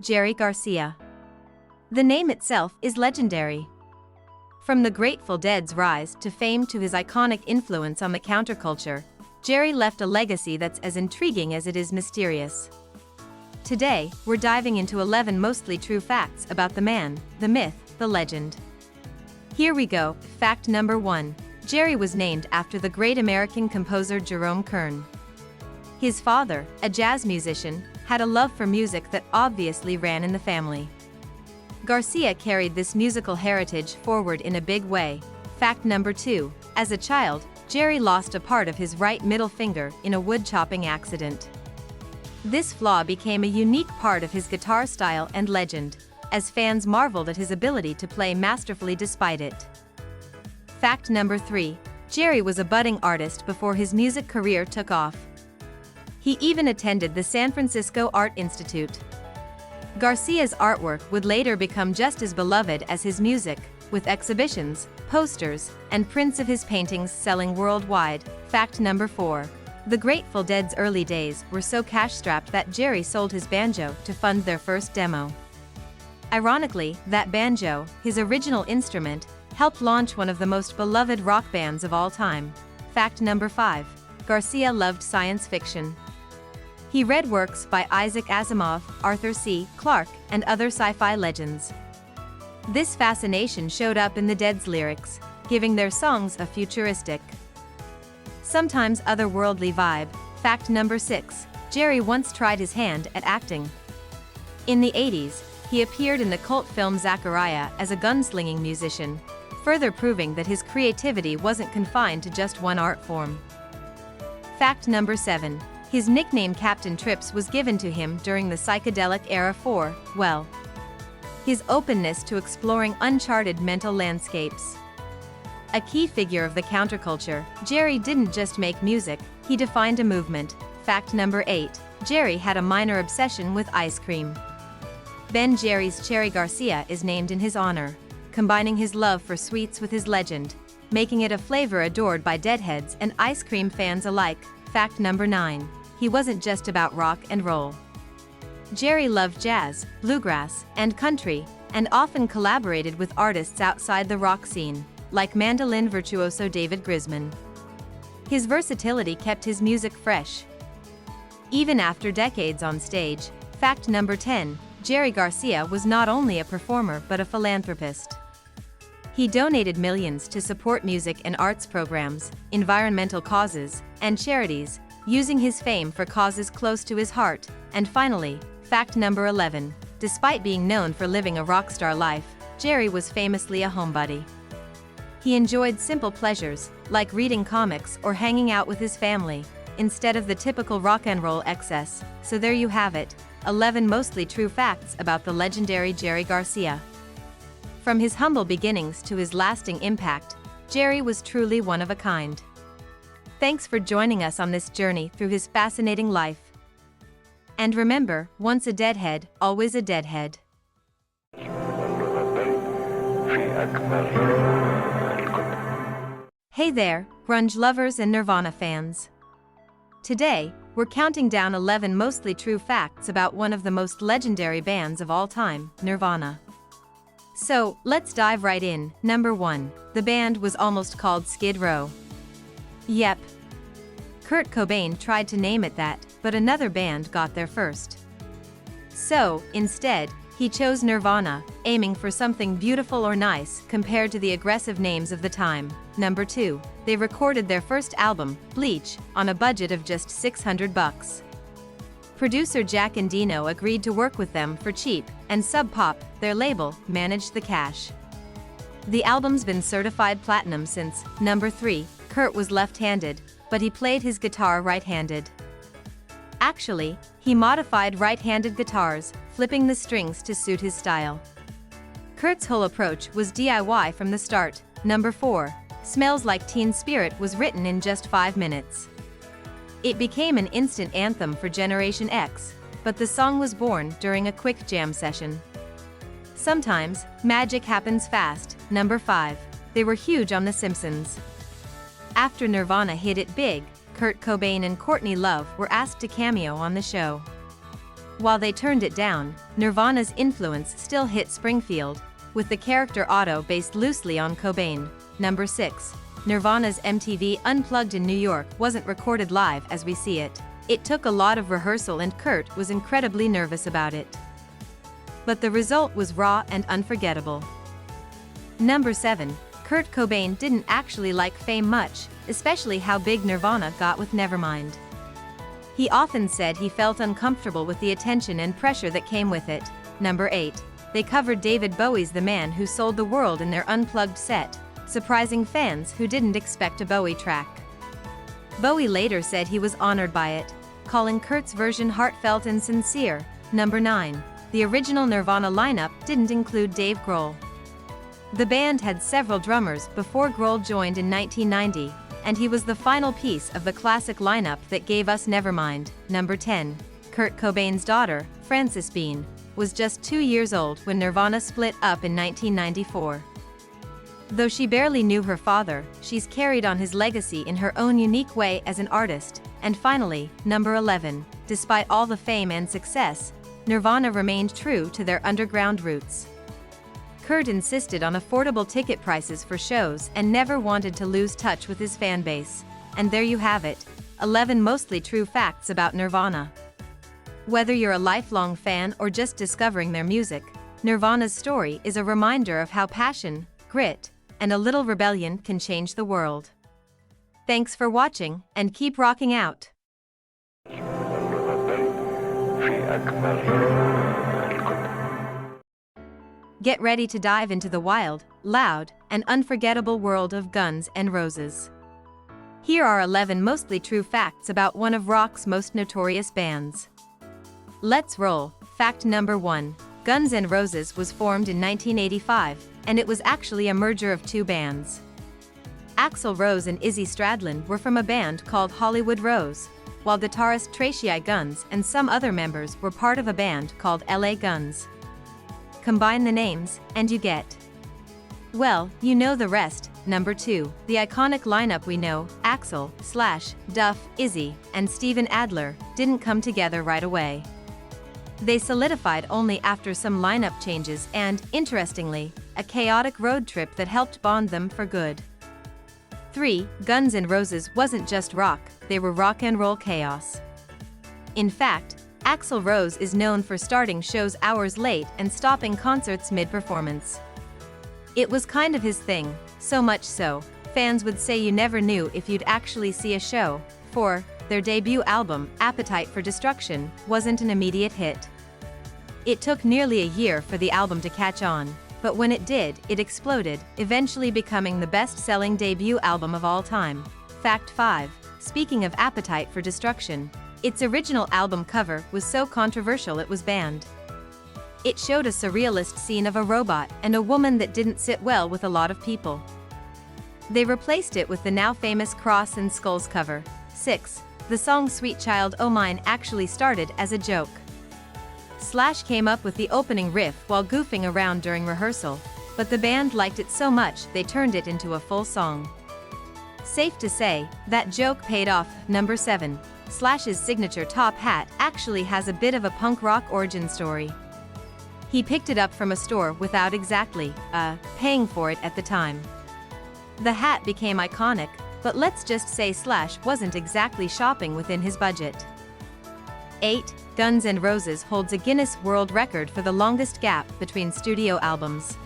Jerry Garcia. The name itself is legendary. From the Grateful Dead's rise to fame to his iconic influence on the counterculture, Jerry left a legacy that's as intriguing as it is mysterious. Today, we're diving into 11 mostly true facts about the man, the myth, the legend. Here we go. Fact number 1. Jerry was named after the great American composer Jerome Kern. His father, a jazz musician, had a love for music that obviously ran in the family. Garcia carried this musical heritage forward in a big way. Fact number 2. As a child, Jerry lost a part of his right middle finger in a wood-chopping accident. This flaw became a unique part of his guitar style and legend, as fans marveled at his ability to play masterfully despite it. Fact number 3. Jerry was a budding artist before his music career took off. He even attended the San Francisco Art Institute. Garcia's artwork would later become just as beloved as his music, with exhibitions, posters, and prints of his paintings selling worldwide. Fact number 4. The Grateful Dead's early days were so cash-strapped that Jerry sold his banjo to fund their first demo. Ironically, that banjo, his original instrument, helped launch one of the most beloved rock bands of all time. Fact number 5. Garcia loved science fiction. He read works by Isaac Asimov, Arthur C. Clarke, and other sci-fi legends. This fascination showed up in the Dead's lyrics, giving their songs a futuristic, sometimes otherworldly vibe. Fact number 6. Jerry once tried his hand at acting. In the 80s, he appeared in the cult film Zachariah as a gunslinging musician, further proving that his creativity wasn't confined to just one art form. Fact number 7. His nickname Captain Trips was given to him during the psychedelic era for, well, his openness to exploring uncharted mental landscapes. A key figure of the counterculture, Jerry didn't just make music, he defined a movement. Fact number 8. Jerry had a minor obsession with ice cream. Ben Jerry's Cherry Garcia is named in his honor, combining his love for sweets with his legend, making it a flavor adored by Deadheads and ice cream fans alike. Fact number 9. He wasn't just about rock and roll. Jerry loved jazz, bluegrass, and country, and often collaborated with artists outside the rock scene, like mandolin virtuoso David Grisman. His versatility kept his music fresh, even after decades on stage. Fact number 10. Jerry Garcia was not only a performer but a philanthropist. He donated millions to support music and arts programs, environmental causes, and charities, using his fame for causes close to his heart. And finally, fact number 11. Despite being known for living a rock star life, Jerry was famously a homebody. He enjoyed simple pleasures, like reading comics or hanging out with his family, instead of the typical rock and roll excess. So there you have it, 11 mostly true facts about the legendary Jerry Garcia. From his humble beginnings to his lasting impact, Jerry was truly one of a kind. Thanks for joining us on this journey through his fascinating life. And remember, once a deadhead, always a deadhead. Hey there, grunge lovers and Nirvana fans. Today, we're counting down 11 mostly true facts about one of the most legendary bands of all time, Nirvana. So, let's dive right in. Number 1. The band was almost called Skid Row. Yep. Kurt Cobain tried to name it that, but another band got there first. So, instead, he chose Nirvana, aiming for something beautiful or nice compared to the aggressive names of the time. Number 2. They recorded their first album, Bleach, on a budget of just $600. Producer Jack Endino agreed to work with them for cheap, and Sub Pop, their label, managed the cash. The album's been certified platinum since. Number 3. Kurt was left-handed, but he played his guitar right-handed. Actually, he modified right-handed guitars, flipping the strings to suit his style. Kurt's whole approach was DIY from the start. Number 4. Smells Like Teen Spirit was written in just 5 minutes. It became an instant anthem for Generation X, but the song was born during a quick jam session. Sometimes, magic happens fast. Number 5. They were huge on The Simpsons. After Nirvana hit it big, Kurt Cobain and Courtney Love were asked to cameo on the show. While they turned it down, Nirvana's influence still hit Springfield, with the character Otto based loosely on Cobain. Number 6. Nirvana's MTV Unplugged in New York wasn't recorded live as we see it. It took a lot of rehearsal and Kurt was incredibly nervous about it. But the result was raw and unforgettable. Number 7. Kurt Cobain didn't actually like fame much, especially how big Nirvana got with Nevermind. He often said he felt uncomfortable with the attention and pressure that came with it. Number 8. They covered David Bowie's The Man Who Sold the World in their Unplugged set, surprising fans who didn't expect a Bowie track. Bowie later said he was honored by it, calling Kurt's version heartfelt and sincere. Number 9. The original Nirvana lineup didn't include Dave Grohl. The band had several drummers before Grohl joined in 1990, and he was the final piece of the classic lineup that gave us Nevermind. Number 10. Kurt Cobain's daughter, Frances Bean, was just 2 years old when Nirvana split up in 1994. Though she barely knew her father, she's carried on his legacy in her own unique way as an artist. And finally, number 11. Despite all the fame and success, Nirvana remained true to their underground roots. Kurt insisted on affordable ticket prices for shows and never wanted to lose touch with his fan base. And there you have it, 11 mostly true facts about Nirvana. Whether you're a lifelong fan or just discovering their music, Nirvana's story is a reminder of how passion, grit, and a little rebellion can change the world. Thanks for watching, and keep rocking out. Get ready to dive into the wild, loud, and unforgettable world of Guns N' Roses. Here are 11 mostly true facts about one of rock's most notorious bands. Let's roll. Fact number 1. Guns N' Roses was formed in 1985, and it was actually a merger of two bands. Axl Rose and Izzy Stradlin were from a band called Hollywood Rose, while guitarist Tracy Guns and some other members were part of a band called LA Guns. Combine the names, and you get, well, you know the rest. Number 2. The iconic lineup we know, Axl, Slash, Duff, Izzy, and Steven Adler, didn't come together right away. They solidified only after some lineup changes and, interestingly, a chaotic road trip that helped bond them for good. 3. Guns N' Roses wasn't just rock, they were rock and roll chaos. In fact, Axl Rose is known for starting shows hours late and stopping concerts mid-performance. It was kind of his thing, so much so, fans would say you never knew if you'd actually see a show. 4. Their debut album, Appetite for Destruction, wasn't an immediate hit. It took nearly a year for the album to catch on, but when it did, it exploded, eventually becoming the best-selling debut album of all time. Fact 5. Speaking of Appetite for Destruction, its original album cover was so controversial it was banned. It showed a surrealist scene of a robot and a woman that didn't sit well with a lot of people. They replaced it with the now famous Cross and Skulls cover. 6. The song Sweet Child O' Mine actually started as a joke. Slash came up with the opening riff while goofing around during rehearsal, but the band liked it so much they turned it into a full song. Safe to say, that joke paid off. Number 7. Slash's signature top hat actually has a bit of a punk rock origin story. He picked it up from a store without exactly, paying for it at the time. The hat became iconic, but let's just say Slash wasn't exactly shopping within his budget. 8. Guns N' Roses holds a Guinness World Record for the longest gap between studio albums.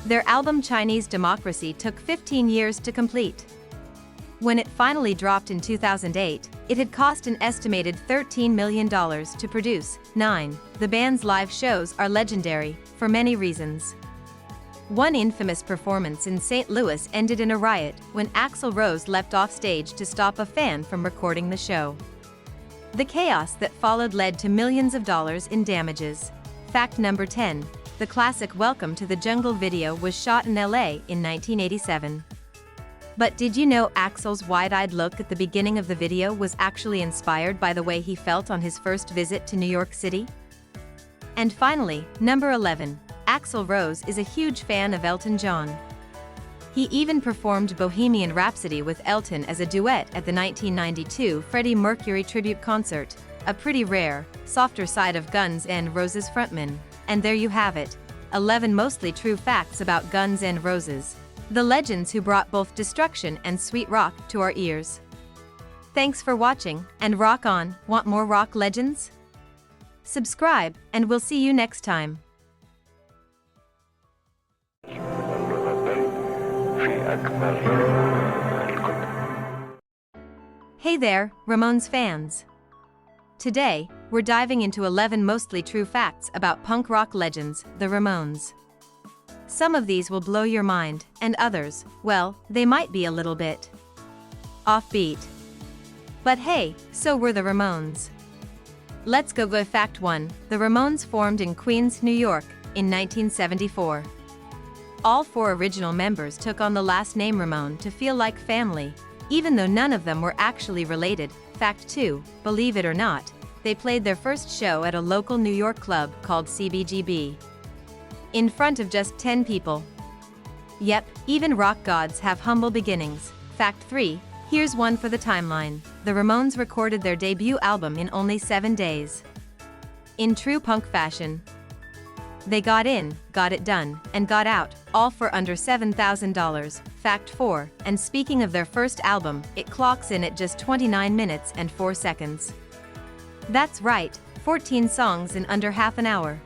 Their album Chinese Democracy took 15 years to complete. When it finally dropped in 2008, it had cost an estimated $13 million to produce. 9. The band's live shows are legendary, for many reasons. One infamous performance in St. Louis ended in a riot when Axl Rose leapt off stage to stop a fan from recording the show. The chaos that followed led to millions of dollars in damages. Fact number 10. The classic Welcome to the Jungle video was shot in LA in 1987. But did you know Axl's wide-eyed look at the beginning of the video was actually inspired by the way he felt on his first visit to New York City? And finally, number 11. Axl Rose is a huge fan of Elton John. He even performed Bohemian Rhapsody with Elton as a duet at the 1992 Freddie Mercury tribute concert, a pretty rare, softer side of Guns N' Roses frontman. And there you have it, 11 mostly true facts about Guns N' Roses, the legends who brought both destruction and sweet rock to our ears. Thanks for watching, and rock on. Want more rock legends? Subscribe, and we'll see you next time. Hey there, Ramones fans! Today, we're diving into 11 mostly true facts about punk rock legends, the Ramones. Some of these will blow your mind, and others, well, they might be a little bit offbeat. But hey, so were the Ramones. Let's go with Fact 1. The Ramones formed in Queens, New York, in 1974. All 4 original members took on the last name Ramone to feel like family, even though none of them were actually related. Fact 2. Believe it or not, they played their first show at a local New York club called CBGB. In front of just 10 people. Yep, even rock gods have humble beginnings. Fact 3. Here's one for the timeline. The Ramones recorded their debut album in only 7 days. In true punk fashion. They got in, got it done, and got out, all for under $7,000. Fact 4. And speaking of their first album, it clocks in at just 29 minutes and 4 seconds. That's right, 14 songs in under half an hour.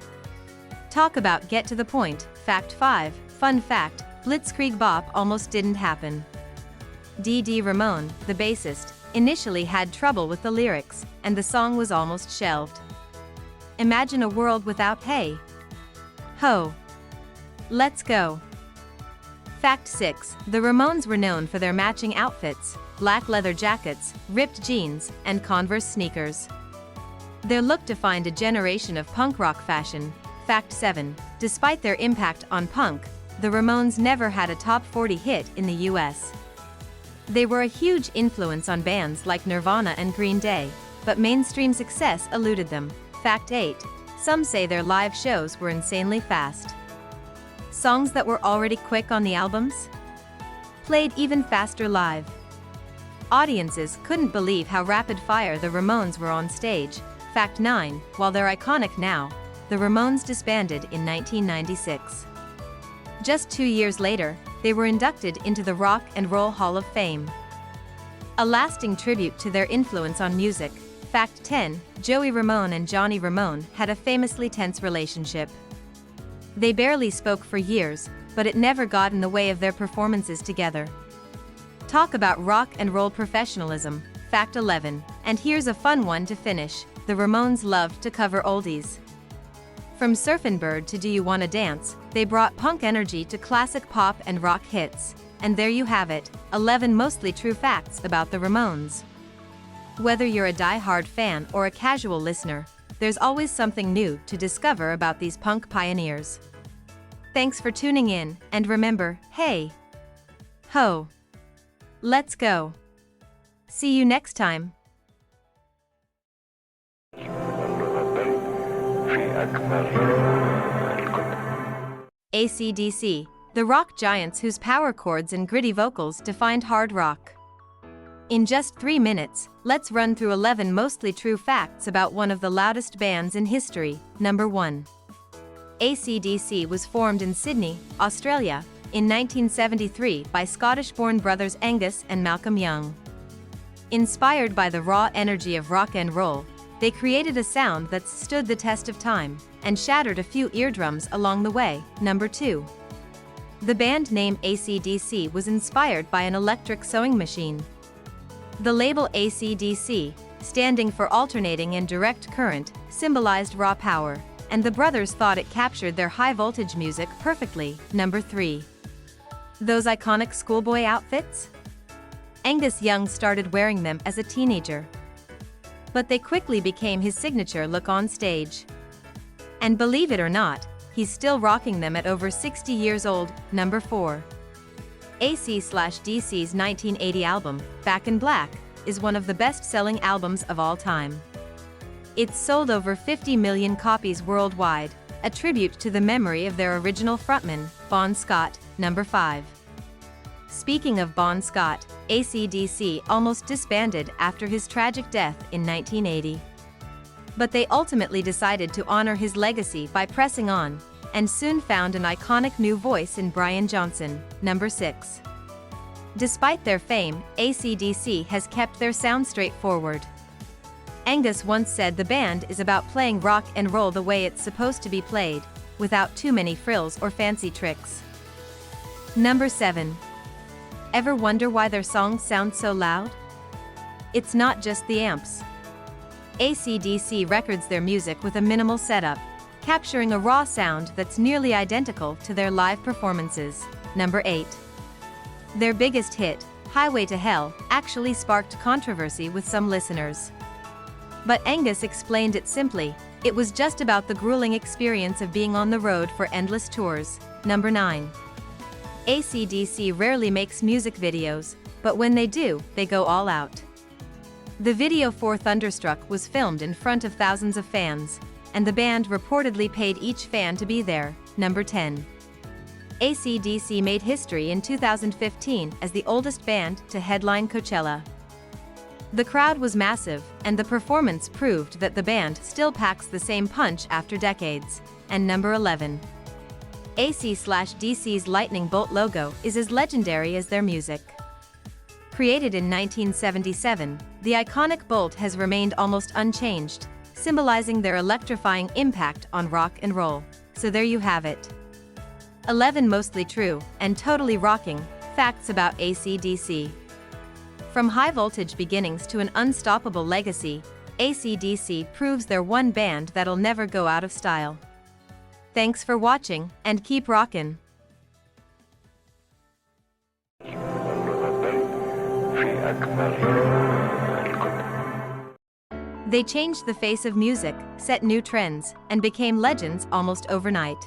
Talk about get to the point. Fact 5. Fun fact, Blitzkrieg Bop almost didn't happen. Dee Ramone, the bassist, initially had trouble with the lyrics, and the song was almost shelved. Imagine a world without Hey Ho, Let's Go. Fact 6. The Ramones were known for their matching outfits, black leather jackets, ripped jeans, and Converse sneakers. Their look defined a generation of punk rock fashion. Fact 7. Despite their impact on punk, the Ramones never had a top 40 hit in the US. They were a huge influence on bands like Nirvana and Green Day, but mainstream success eluded them. Fact 8. Some say their live shows were insanely fast. Songs that were already quick on the albums played even faster live. Audiences couldn't believe how rapid-fire the Ramones were on stage. Fact 9. While they're iconic now, the Ramones disbanded in 1996. Just 2 years later, they were inducted into the Rock and Roll Hall of Fame. A lasting tribute to their influence on music. Fact 10. Joey Ramone and Johnny Ramone had a famously tense relationship. They barely spoke for years, but it never got in the way of their performances together. Talk about rock and roll professionalism. Fact 11. And here's a fun one to finish. The Ramones loved to cover oldies. From Surfin' Bird to Do You Wanna Dance, they brought punk energy to classic pop and rock hits. And there you have it, 11 mostly true facts about the Ramones. Whether you're a die-hard fan or a casual listener, there's always something new to discover about these punk pioneers. Thanks for tuning in, and remember, hey ho, let's go. See you next time. AC/DC, the rock giants whose power chords and gritty vocals defined hard rock. In just 3 minutes, let's run through 11 mostly true facts about one of the loudest bands in history. Number 1. AC/DC was formed in Sydney, Australia, in 1973 by Scottish-born brothers Angus and Malcolm Young. Inspired by the raw energy of rock and roll, they created a sound that stood the test of time and shattered a few eardrums along the way. Number 2. The band name AC/DC was inspired by an electric sewing machine. The label AC/DC, standing for alternating and direct current, symbolized raw power, and the brothers thought it captured their high-voltage music perfectly. Number 3. Those iconic schoolboy outfits? Angus Young started wearing them as a teenager, but they quickly became his signature look on stage. And believe it or not, he's still rocking them at over 60 years old. Number 4. AC/DC's 1980 album, Back in Black, is one of the best-selling albums of all time. It's sold over 50 million copies worldwide, a tribute to the memory of their original frontman, Bon Scott. Number 5. Speaking of Bon Scott, AC/DC almost disbanded after his tragic death in 1980. But they ultimately decided to honor his legacy by pressing on, and soon found an iconic new voice in Brian Johnson. Number 6. Despite their fame, AC/DC has kept their sound straightforward. Angus once said the band is about playing rock and roll the way it's supposed to be played, without too many frills or fancy tricks. Number 7. Ever wonder why their songs sound so loud? It's not just the amps. AC/DC records their music with a minimal setup, capturing a raw sound that's nearly identical to their live performances. Number 8. Their biggest hit, Highway to Hell, actually sparked controversy with some listeners. But Angus explained it simply: it was just about the grueling experience of being on the road for endless tours. Number 9. AC/DC rarely makes music videos, but when they do, they go all out. The video for Thunderstruck was filmed in front of thousands of fans, and the band reportedly paid each fan to be there. Number 10. AC/DC made history in 2015 as the oldest band to headline Coachella. The crowd was massive, and the performance proved that the band still packs the same punch after decades. And number 11. AC/DC's lightning bolt logo is as legendary as their music. Created in 1977, the iconic bolt has remained almost unchanged, symbolizing their electrifying impact on rock and roll. So there you have it. 11 mostly true, and totally rocking, facts about AC/DC. From high-voltage beginnings to an unstoppable legacy, AC/DC proves they're one band that'll never go out of style. Thanks for watching, and keep rockin'. They changed the face of music, set new trends, and became legends almost overnight.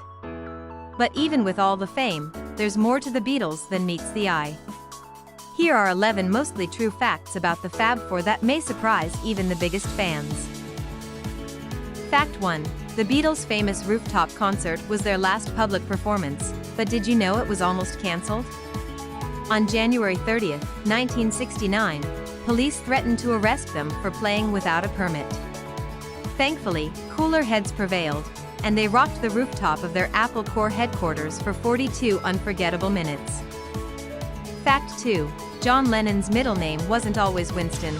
But even with all the fame, there's more to the Beatles than meets the eye. Here are 11 mostly true facts about the Fab Four that may surprise even the biggest fans. Fact 1. The Beatles' famous rooftop concert was their last public performance, but did you know it was almost cancelled? On January 30, 1969, police threatened to arrest them for playing without a permit. Thankfully, cooler heads prevailed, and they rocked the rooftop of their Apple Corps headquarters for 42 unforgettable minutes. Fact 2. John Lennon's middle name wasn't always Winston.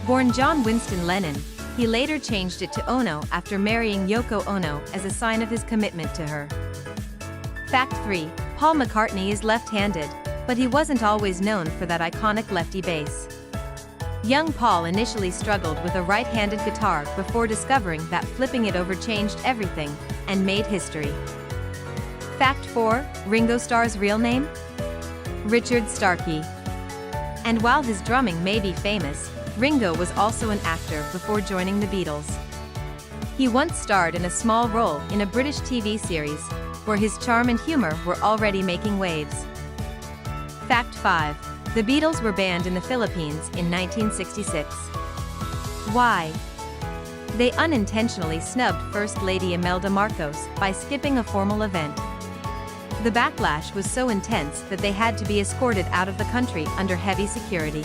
Born John Winston Lennon, he later changed it to Ono after marrying Yoko Ono as a sign of his commitment to her. Fact 3. Paul McCartney is left-handed, but he wasn't always known for that iconic lefty bass. Young Paul initially struggled with a right-handed guitar before discovering that flipping it over changed everything, and made history. Fact 4. Ringo Starr's real name? Richard Starkey. And while his drumming may be famous, Ringo was also an actor before joining the Beatles. He once starred in a small role in a British TV series, where his charm and humor were already making waves. Fact 5. The Beatles were banned in the Philippines in 1966. Why? They unintentionally snubbed First Lady Imelda Marcos by skipping a formal event. The backlash was so intense that they had to be escorted out of the country under heavy security.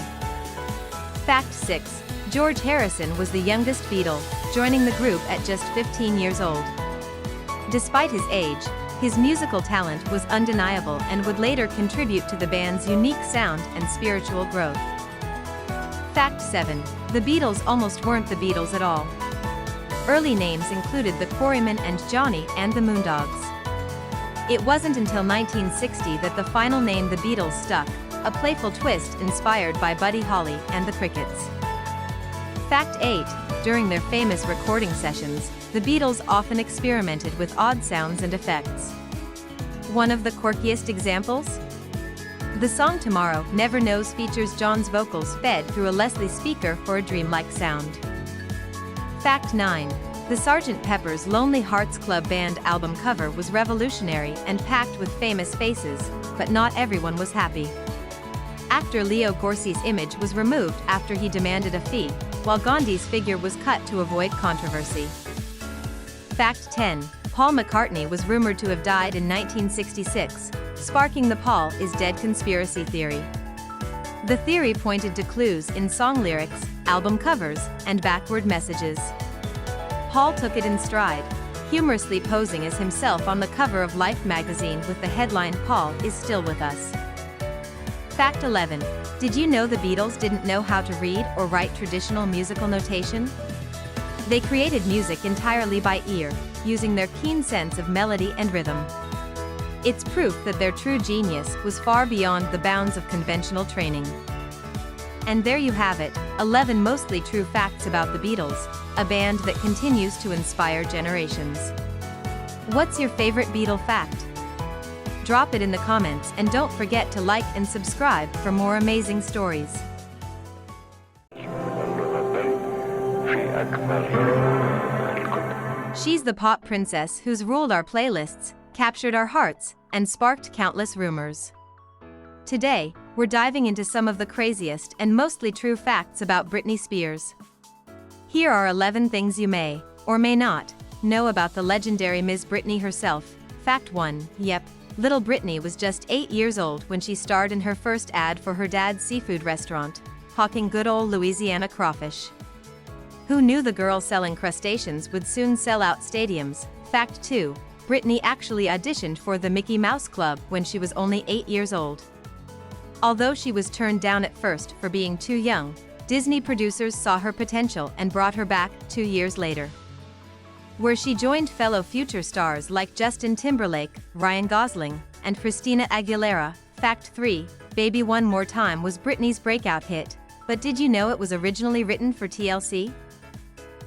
Fact 6. George Harrison was the youngest Beatle, joining the group at just 15 years old. Despite his age, his musical talent was undeniable and would later contribute to the band's unique sound and spiritual growth. Fact 7. The Beatles almost weren't the Beatles at all. Early names included the Quarrymen and Johnny and the Moondogs. It wasn't until 1960 that the final name The Beatles stuck, a playful twist inspired by Buddy Holly and the Crickets. Fact 8. During their famous recording sessions, the Beatles often experimented with odd sounds and effects. One of the quirkiest examples? The song Tomorrow Never Knows features John's vocals fed through a Leslie speaker for a dreamlike sound. Fact 9. The Sgt. Pepper's Lonely Hearts Club Band album cover was revolutionary and packed with famous faces, but not everyone was happy. Actor Leo Gorcey's image was removed after he demanded a fee, while Gandhi's figure was cut to avoid controversy. Fact 10. Paul McCartney was rumored to have died in 1966, Sparking the Paul is Dead conspiracy theory. The theory pointed to clues in song lyrics, album covers, and backward messages. Paul took it in stride, humorously posing as himself on the cover of Life magazine with the headline "Paul is still with us." Fact 11. Did you know the Beatles didn't know how to read or write traditional musical notation? They created music entirely by ear, using their keen sense of melody and rhythm. It's proof that their true genius was far beyond the bounds of conventional training. And there you have it, 11 mostly true facts about the Beatles, a band that continues to inspire generations. What's your favorite Beatle fact? Drop it in the comments and don't forget to like and subscribe for more amazing stories. She's the pop princess who's ruled our playlists, captured our hearts, and sparked countless rumors. Today, we're diving into some of the craziest and mostly true facts about Britney Spears. Here are 11 things you may, or may not, know about the legendary Ms. Britney herself. Fact 1. Yep, little Britney was just 8 years old when she starred in her first ad for her dad's seafood restaurant, hawking good old Louisiana crawfish. Who knew the girl selling crustaceans would soon sell out stadiums? Fact 2. Britney actually auditioned for the Mickey Mouse Club when she was only 8 years old. Although she was turned down at first for being too young, Disney producers saw her potential and brought her back 2 years later, where she joined fellow future stars like Justin Timberlake, Ryan Gosling, and Christina Aguilera. Fact 3. Baby One More Time was Britney's breakout hit, but did you know it was originally written for TLC?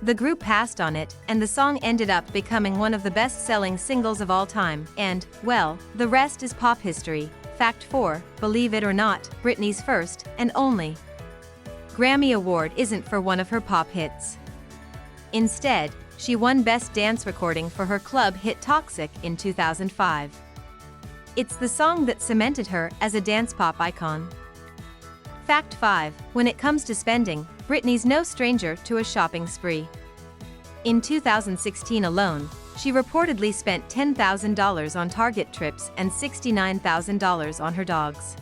The group passed on it, and the song ended up becoming one of the best-selling singles of all time, and, well, the rest is pop history. Fact 4. Believe it or not, Britney's first, and only, Grammy Award isn't for one of her pop hits. Instead, she won Best Dance Recording for her club hit Toxic in 2005. It's the song that cemented her as a dance pop icon. Fact 5. When it comes to spending, Britney's no stranger to a shopping spree. In 2016 alone, she reportedly spent $10,000 on Target trips and $69,000 on her dogs.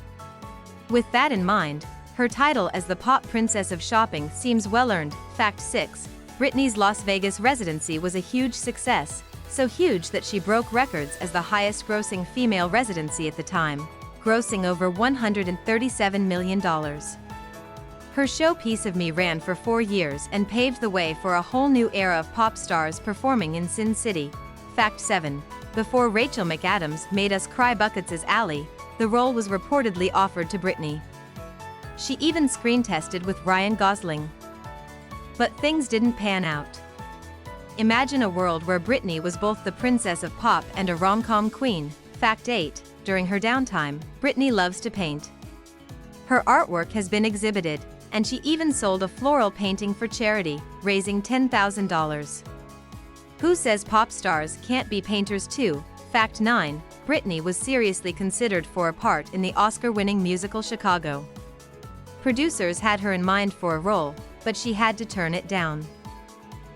With that in mind, her title as the pop princess of shopping seems well-earned. Fact 6. Britney's Las Vegas residency was a huge success, so huge that she broke records as the highest-grossing female residency at the time, grossing over $137 million. Her show Piece of Me ran for 4 years and paved the way for a whole new era of pop stars performing in Sin City. Fact 7. Before Rachel McAdams made us cry buckets as Ally, the role was reportedly offered to Britney. She even screen tested with Ryan Gosling. But things didn't pan out. Imagine a world where Britney was both the princess of pop and a rom-com queen. Fact 8. During her downtime, Britney loves to paint. Her artwork has been exhibited, and she even sold a floral painting for charity, raising $10,000. Who says pop stars can't be painters too? Fact 9. Britney was seriously considered for a part in the Oscar-winning musical Chicago. Producers had her in mind for a role, but she had to turn it down.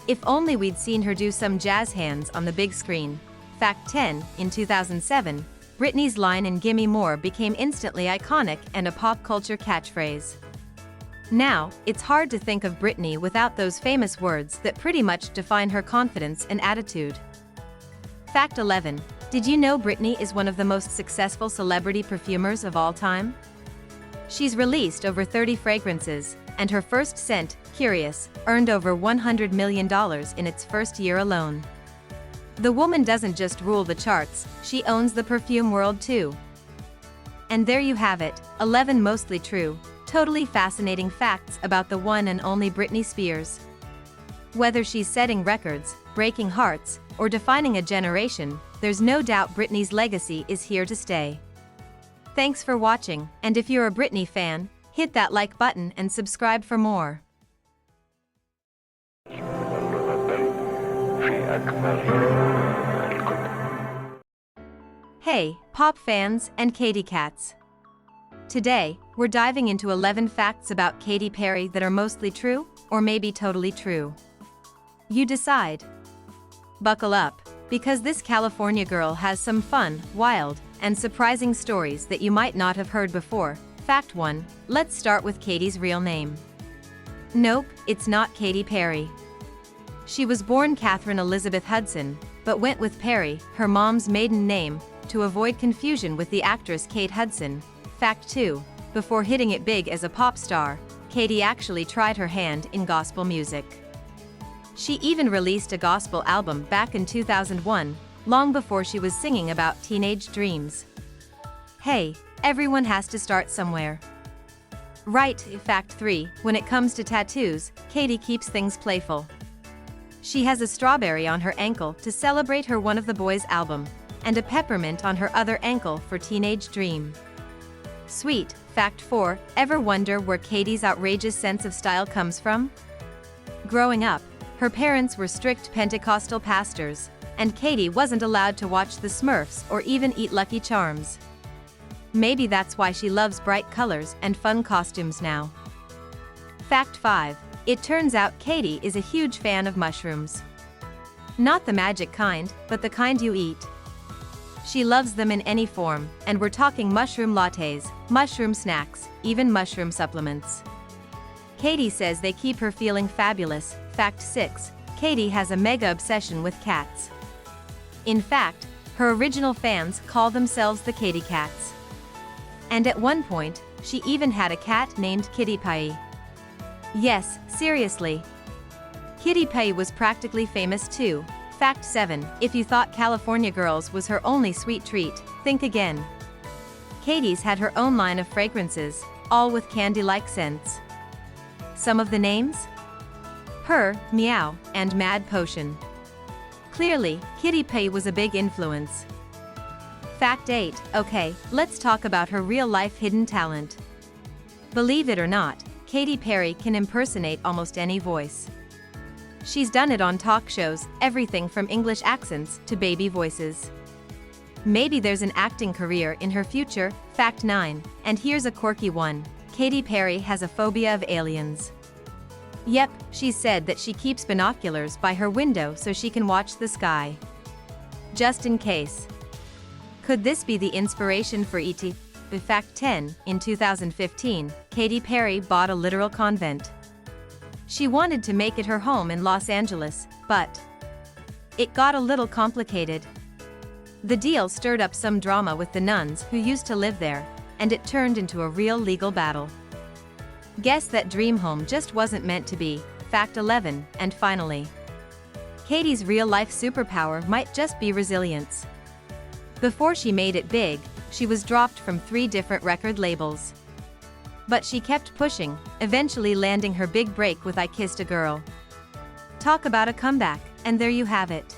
If only we'd seen her do some jazz hands on the big screen. Fact 10. In 2007, Britney's line in Gimme More became instantly iconic and a pop culture catchphrase. Now, it's hard to think of Britney without those famous words that pretty much define her confidence and attitude. Fact 11. Did you know Britney is one of the most successful celebrity perfumers of all time? She's released over 30 fragrances, and her first scent, Curious, earned over $100 million in its first year alone. The woman doesn't just rule the charts, she owns the perfume world too. And there you have it, 11 mostly true, totally fascinating facts about the one and only Britney Spears. Whether she's setting records, breaking hearts, or defining a generation, there's no doubt Britney's legacy is here to stay. Thanks for watching, and if you're a Britney fan, hit that like button and subscribe for more. Hey, pop fans and Katy cats. Today, we're diving into 11 facts about Katy Perry that are mostly true, or maybe totally true. You decide. Buckle up, because this California girl has some fun, wild, and surprising stories that you might not have heard before. Fact 1. Let's start with Katy's real name. Nope, it's not Katy Perry. She was born Catherine Elizabeth Hudson, but went with Perry, her mom's maiden name, to avoid confusion with the actress Kate Hudson. Fact 2. Before hitting it big as a pop star, Katy actually tried her hand in gospel music. She even released a gospel album back in 2001, long before she was singing about teenage dreams. Hey, everyone has to start somewhere. Right. Fact 3. When it comes to tattoos, Katy keeps things playful. She has a strawberry on her ankle to celebrate her One of the Boys album, and a peppermint on her other ankle for Teenage Dream. Sweet. Fact 4. Ever wonder where Katy's outrageous sense of style comes from? Growing up, her parents were strict Pentecostal pastors, and Katy wasn't allowed to watch the Smurfs or even eat Lucky Charms. Maybe that's why she loves bright colors and fun costumes now. Fact 5. It turns out Katy is a huge fan of mushrooms. Not the magic kind, but the kind you eat. She loves them in any form, and we're talking mushroom lattes, mushroom snacks, even mushroom supplements. Katy says they keep her feeling fabulous. Fact 6. Katy has a mega obsession with cats. In fact, her original fans call themselves the Katy Cats. And at one point, she even had a cat named Kitty Pie. Yes, seriously. Kitty Pie was practically famous too. Fact 7. If you thought California Girls was her only sweet treat, think again. Katy's had her own line of fragrances, all with candy-like scents. Some of the names? Her, Meow, and Mad Potion. Clearly, Kitty Pie was a big influence. Fact 8. Okay, let's talk about her real-life hidden talent. Believe it or not, Katy Perry can impersonate almost any voice. She's done it on talk shows, everything from English accents to baby voices. Maybe there's an acting career in her future. Fact 9. And here's a quirky one. Katy Perry has a phobia of aliens. Yep, she said that she keeps binoculars by her window so she can watch the sky. Just in case. Could this be the inspiration for E.T.? Fact 10. In 2015, Katy Perry bought a literal convent. She wanted to make it her home in Los Angeles, but it got a little complicated. The deal stirred up some drama with the nuns who used to live there, and it turned into a real legal battle. Guess that dream home just wasn't meant to be. Fact 11. And finally, Katy's real-life superpower might just be resilience. Before she made it big, she was dropped from 3 different record labels. But she kept pushing, eventually landing her big break with I Kissed a Girl. Talk about a comeback, and there you have it.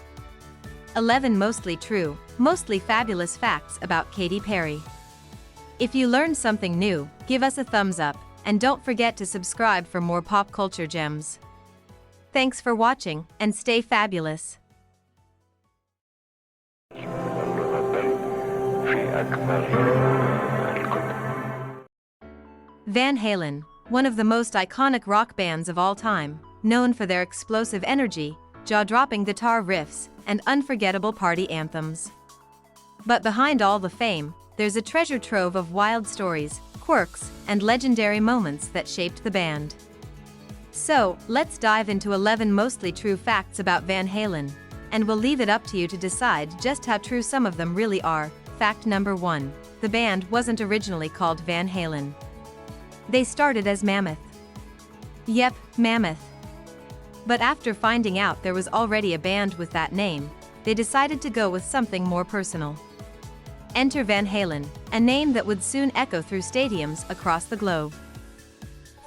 11 mostly true, mostly fabulous facts about Katy Perry. If you learned something new, give us a thumbs up, and don't forget to subscribe for more pop culture gems. Thanks for watching, and stay fabulous. Van Halen, one of the most iconic rock bands of all time, known for their explosive energy, jaw-dropping guitar riffs, and unforgettable party anthems. But behind all the fame, there's a treasure trove of wild stories, quirks, and legendary moments that shaped the band. So, let's dive into 11 mostly true facts about Van Halen, and we'll leave it up to you to decide just how true some of them really are. Fact number 1. The band wasn't originally called Van Halen. They started as Mammoth. Yep, Mammoth. But after finding out there was already a band with that name, they decided to go with something more personal. Enter Van Halen, a name that would soon echo through stadiums across the globe.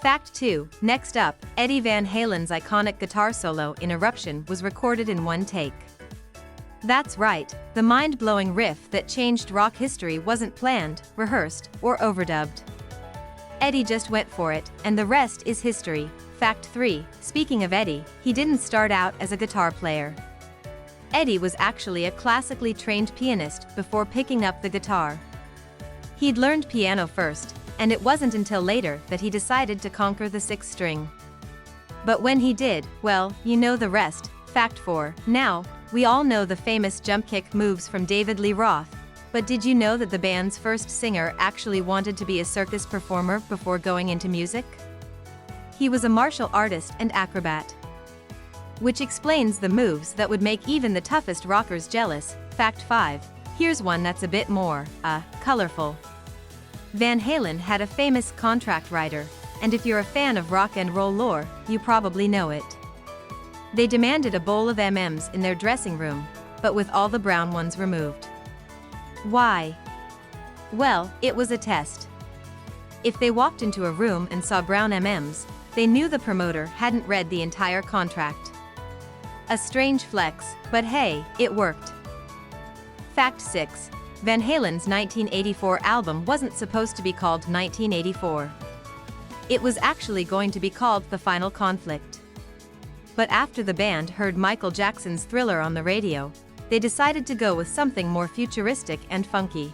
Fact 2. Next up, Eddie Van Halen's iconic guitar solo in Eruption was recorded in one take. That's right, the mind-blowing riff that changed rock history wasn't planned, rehearsed, or overdubbed. Eddie just went for it, and the rest is history. Fact 3. Speaking of Eddie, he didn't start out as a guitar player. Eddie was actually a classically trained pianist before picking up the guitar. He'd learned piano first, and it wasn't until later that he decided to conquer the 6th string. But when he did, well, you know the rest. Fact 4. Now, we all know the famous jump kick moves from David Lee Roth, But did you know that the band's first singer actually wanted to be a circus performer before going into music? He was a martial artist and acrobat. Which explains the moves that would make even the toughest rockers jealous. Fact 5. Here's one that's a bit more, colorful. Van Halen had a famous contract writer, and if you're a fan of rock and roll lore, you probably know it. They demanded a bowl of M&Ms in their dressing room, but with all the brown ones removed. Why? Well, it was a test. If they walked into a room and saw brown M&Ms, they knew the promoter hadn't read the entire contract. A strange flex, but hey, it worked. Fact 6. Van Halen's 1984 album wasn't supposed to be called 1984. It was actually going to be called The Final Conflict. But after the band heard Michael Jackson's Thriller on the radio, they decided to go with something more futuristic and funky.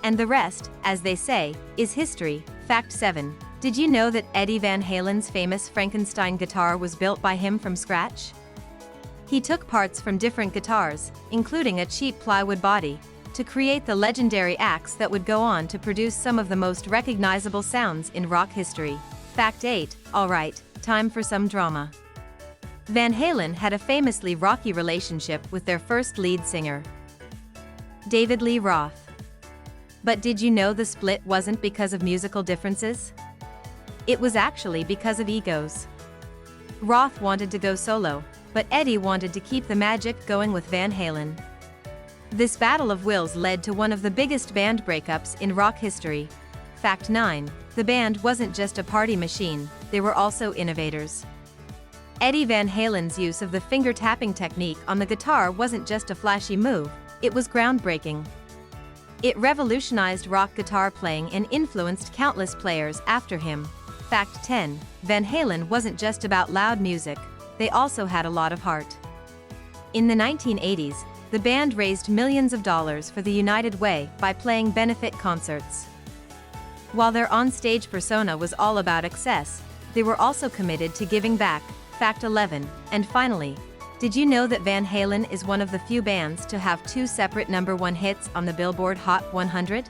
And the rest, as they say, is history. Fact 7. Did you know that Eddie Van Halen's famous Frankenstein guitar was built by him from scratch? He took parts from different guitars, including a cheap plywood body, to create the legendary axe that would go on to produce some of the most recognizable sounds in rock history. Fact 8. Alright, time for some drama. Van Halen had a famously rocky relationship with their first lead singer, David Lee Roth. But did you know the split wasn't because of musical differences? It was actually because of egos. Roth wanted to go solo, but Eddie wanted to keep the magic going with Van Halen. This battle of wills led to one of the biggest band breakups in rock history. Fact 9. The band wasn't just a party machine, they were also innovators. Eddie Van Halen's use of the finger-tapping technique on the guitar wasn't just a flashy move, it was groundbreaking. It revolutionized rock guitar playing and influenced countless players after him. Fact 10. Van Halen wasn't just about loud music, they also had a lot of heart. In the 1980s, the band raised millions of dollars for the United Way by playing benefit concerts. While their on-stage persona was all about excess, they were also committed to giving back. Fact 11. And finally, did you know that Van Halen is one of the few bands to have 2 separate #1 hits on the Billboard Hot 100?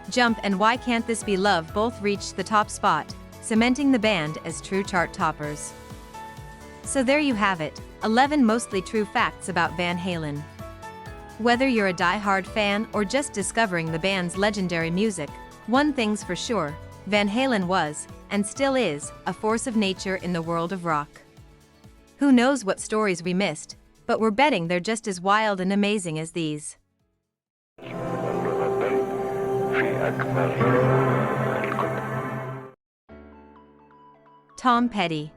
Jump and Why Can't This Be Love both reached the top spot, cementing the band as true chart toppers. So there you have it, 11 mostly true facts about Van Halen. Whether you're a die-hard fan or just discovering the band's legendary music, one thing's for sure, Van Halen was, and still is, a force of nature in the world of rock. Who knows what stories we missed, but we're betting they're just as wild and amazing as these. Tom Petty.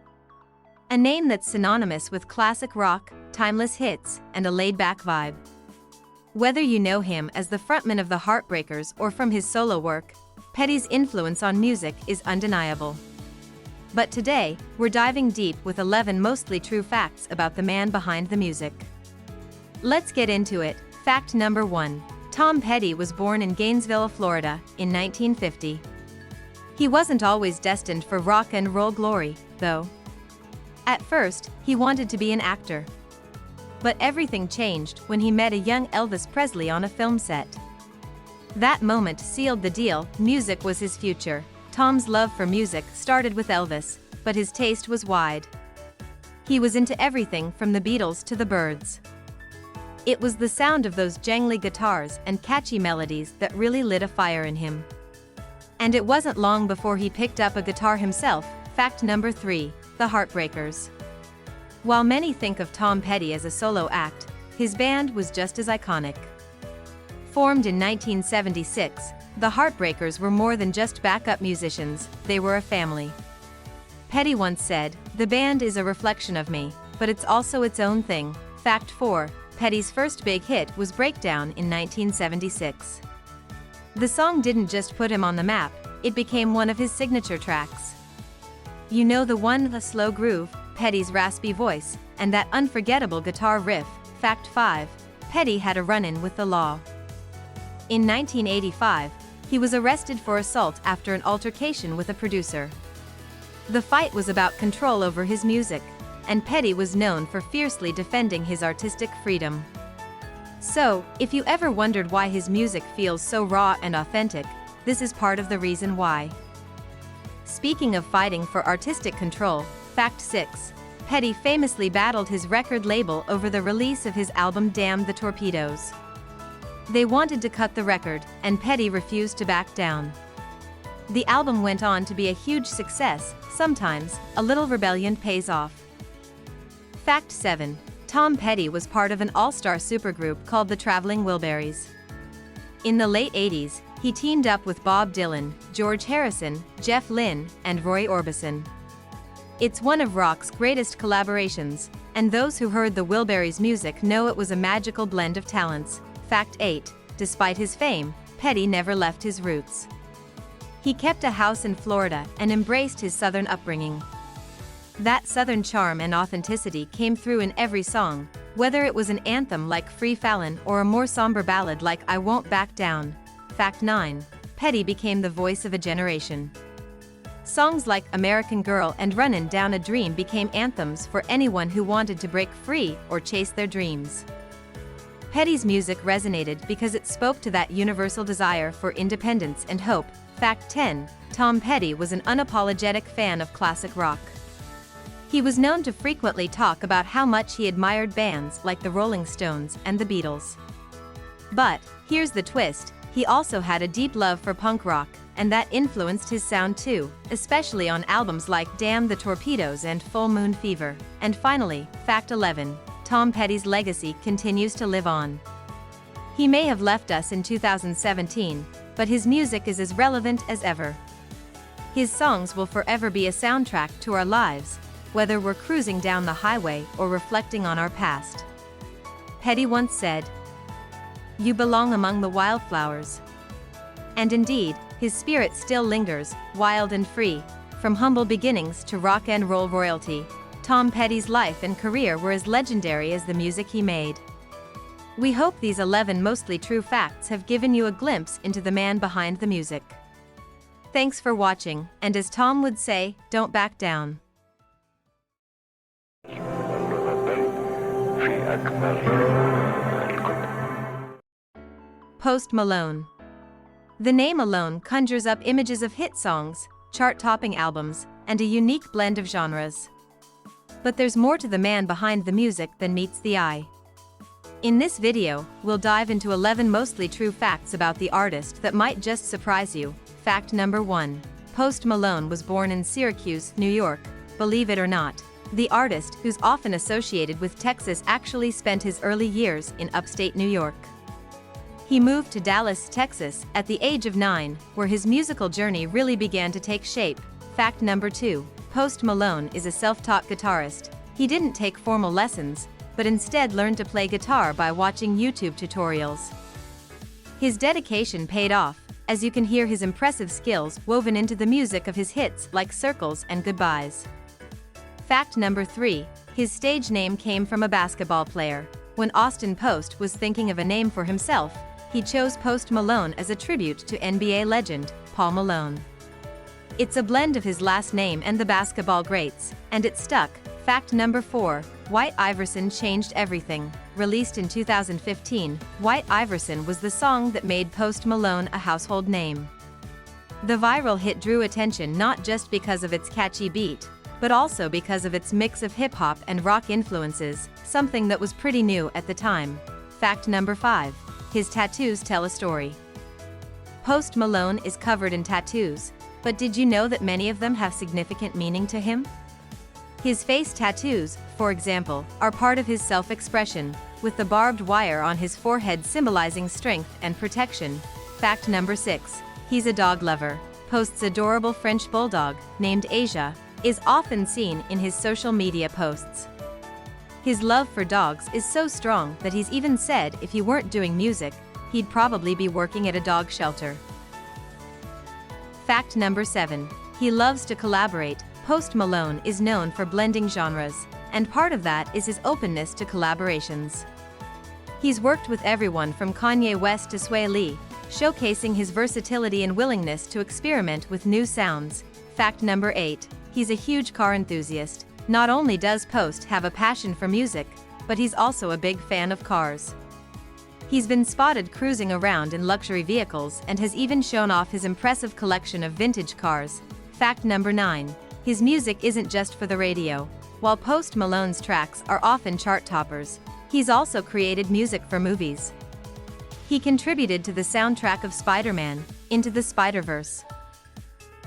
A name that's synonymous with classic rock, timeless hits, and a laid-back vibe. Whether you know him as the frontman of the Heartbreakers or from his solo work, Petty's influence on music is undeniable. But today, we're diving deep with 11 mostly true facts about the man behind the music. Let's get into it. Fact number 1. Tom Petty was born in Gainesville, Florida, in 1950. He wasn't always destined for rock and roll glory, though. At first, he wanted to be an actor. But everything changed when he met a young Elvis Presley on a film set. That moment sealed the deal. Music was his future. Tom's love for music started with Elvis, but his taste was wide. He was into everything from the Beatles to the Byrds. It was the sound of those jangly guitars and catchy melodies that really lit a fire in him. And it wasn't long before he picked up a guitar himself. Fact number 3. The Heartbreakers. While many think of Tom Petty as a solo act, his band was just as iconic. Formed in 1976, the Heartbreakers were more than just backup musicians, they were a family. Petty once said, "The band is a reflection of me, but it's also its own thing." Fact 4. Petty's first big hit was Breakdown in 1976. The song didn't just put him on the map, it became one of his signature tracks. You know the one, the slow groove, Petty's raspy voice, and that unforgettable guitar riff. Fact 5. Petty had a run-in with the law. In 1985, he was arrested for assault after an altercation with a producer. The fight was about control over his music, and Petty was known for fiercely defending his artistic freedom. So, if you ever wondered why his music feels so raw and authentic, this is part of the reason why. Speaking of fighting for artistic control, fact 6. Petty famously battled his record label over the release of his album Damn the Torpedoes. They wanted to cut the record, and Petty refused to back down. The album went on to be a huge success. Sometimes, a little rebellion pays off. Fact 7. Tom Petty was part of an all-star supergroup called the Traveling Wilburys. In the late 80s, he teamed up with Bob Dylan, George Harrison, Jeff Lynne, and Roy Orbison. It's one of rock's greatest collaborations, and those who heard the Wilburys' music know it was a magical blend of talents. Fact 8. Despite his fame, Petty never left his roots. He kept a house in Florida and embraced his Southern upbringing. That Southern charm and authenticity came through in every song, whether it was an anthem like Free Fallin' or a more somber ballad like I Won't Back Down. Fact 9. Petty became the voice of a generation. Songs like American Girl and Runnin' Down a Dream became anthems for anyone who wanted to break free or chase their dreams. Petty's music resonated because it spoke to that universal desire for independence and hope. Fact 10. Tom Petty was an unapologetic fan of classic rock. He was known to frequently talk about how much he admired bands like the Rolling Stones and the Beatles. But, here's the twist, he also had a deep love for punk rock, and that influenced his sound too, especially on albums like Damn the Torpedoes and Full Moon Fever. And finally, fact 11. Tom Petty's legacy continues to live on. He may have left us in 2017, but his music is as relevant as ever. His songs will forever be a soundtrack to our lives, whether we're cruising down the highway or reflecting on our past. Petty once said, "You belong among the wildflowers." And indeed, his spirit still lingers, wild and free. From humble beginnings to rock and roll royalty, Tom Petty's life and career were as legendary as the music he made. We hope these 11 mostly true facts have given you a glimpse into the man behind the music. Thanks for watching, and as Tom would say, don't back down. Post Malone. The name alone conjures up images of hit songs, chart-topping albums, and a unique blend of genres. But there's more to the man behind the music than meets the eye. In this video, we'll dive into 11 mostly true facts about the artist that might just surprise you. Fact number 1. Post Malone was born in Syracuse, New York. Believe it or not, the artist, who's often associated with Texas, actually spent his early years in upstate New York. He moved to Dallas, Texas, at the age of 9, where his musical journey really began to take shape. Fact number 2. Post Malone is a self-taught guitarist. He didn't take formal lessons, but instead learned to play guitar by watching YouTube tutorials. His dedication paid off, as you can hear his impressive skills woven into the music of his hits like Circles and Goodbyes. Fact number 3. His stage name came from a basketball player. When Austin Post was thinking of a name for himself, he chose Post Malone as a tribute to NBA legend, Paul Malone. It's a blend of his last name and the basketball greats, and it stuck. Fact number 4. White Iverson Changed Everything. Released in 2015, White Iverson was the song that made Post Malone a household name. The viral hit drew attention not just because of its catchy beat, but also because of its mix of hip-hop and rock influences, something that was pretty new at the time. Fact number 5. His tattoos tell a story. Post Malone is covered in tattoos, but did you know that many of them have significant meaning to him? His face tattoos, for example, are part of his self-expression, with the barbed wire on his forehead symbolizing strength and protection. Fact number 6. He's a dog lover. Post's adorable French bulldog, named Asia, is often seen in his social media posts. His love for dogs is so strong that he's even said if he weren't doing music, he'd probably be working at a dog shelter. Fact number 7. He loves to collaborate. Post Malone is known for blending genres, and part of that is his openness to collaborations. He's worked with everyone from Kanye West to Sway Lee, showcasing his versatility and willingness to experiment with new sounds. Fact number 8. He's a huge car enthusiast. Not only does Post have a passion for music, but he's also a big fan of cars. He's been spotted cruising around in luxury vehicles and has even shown off his impressive collection of vintage cars. Fact number 9. His music isn't just for the radio. While Post Malone's tracks are often chart toppers, he's also created music for movies. He contributed to the soundtrack of Spider-Man: Into the Spider-Verse,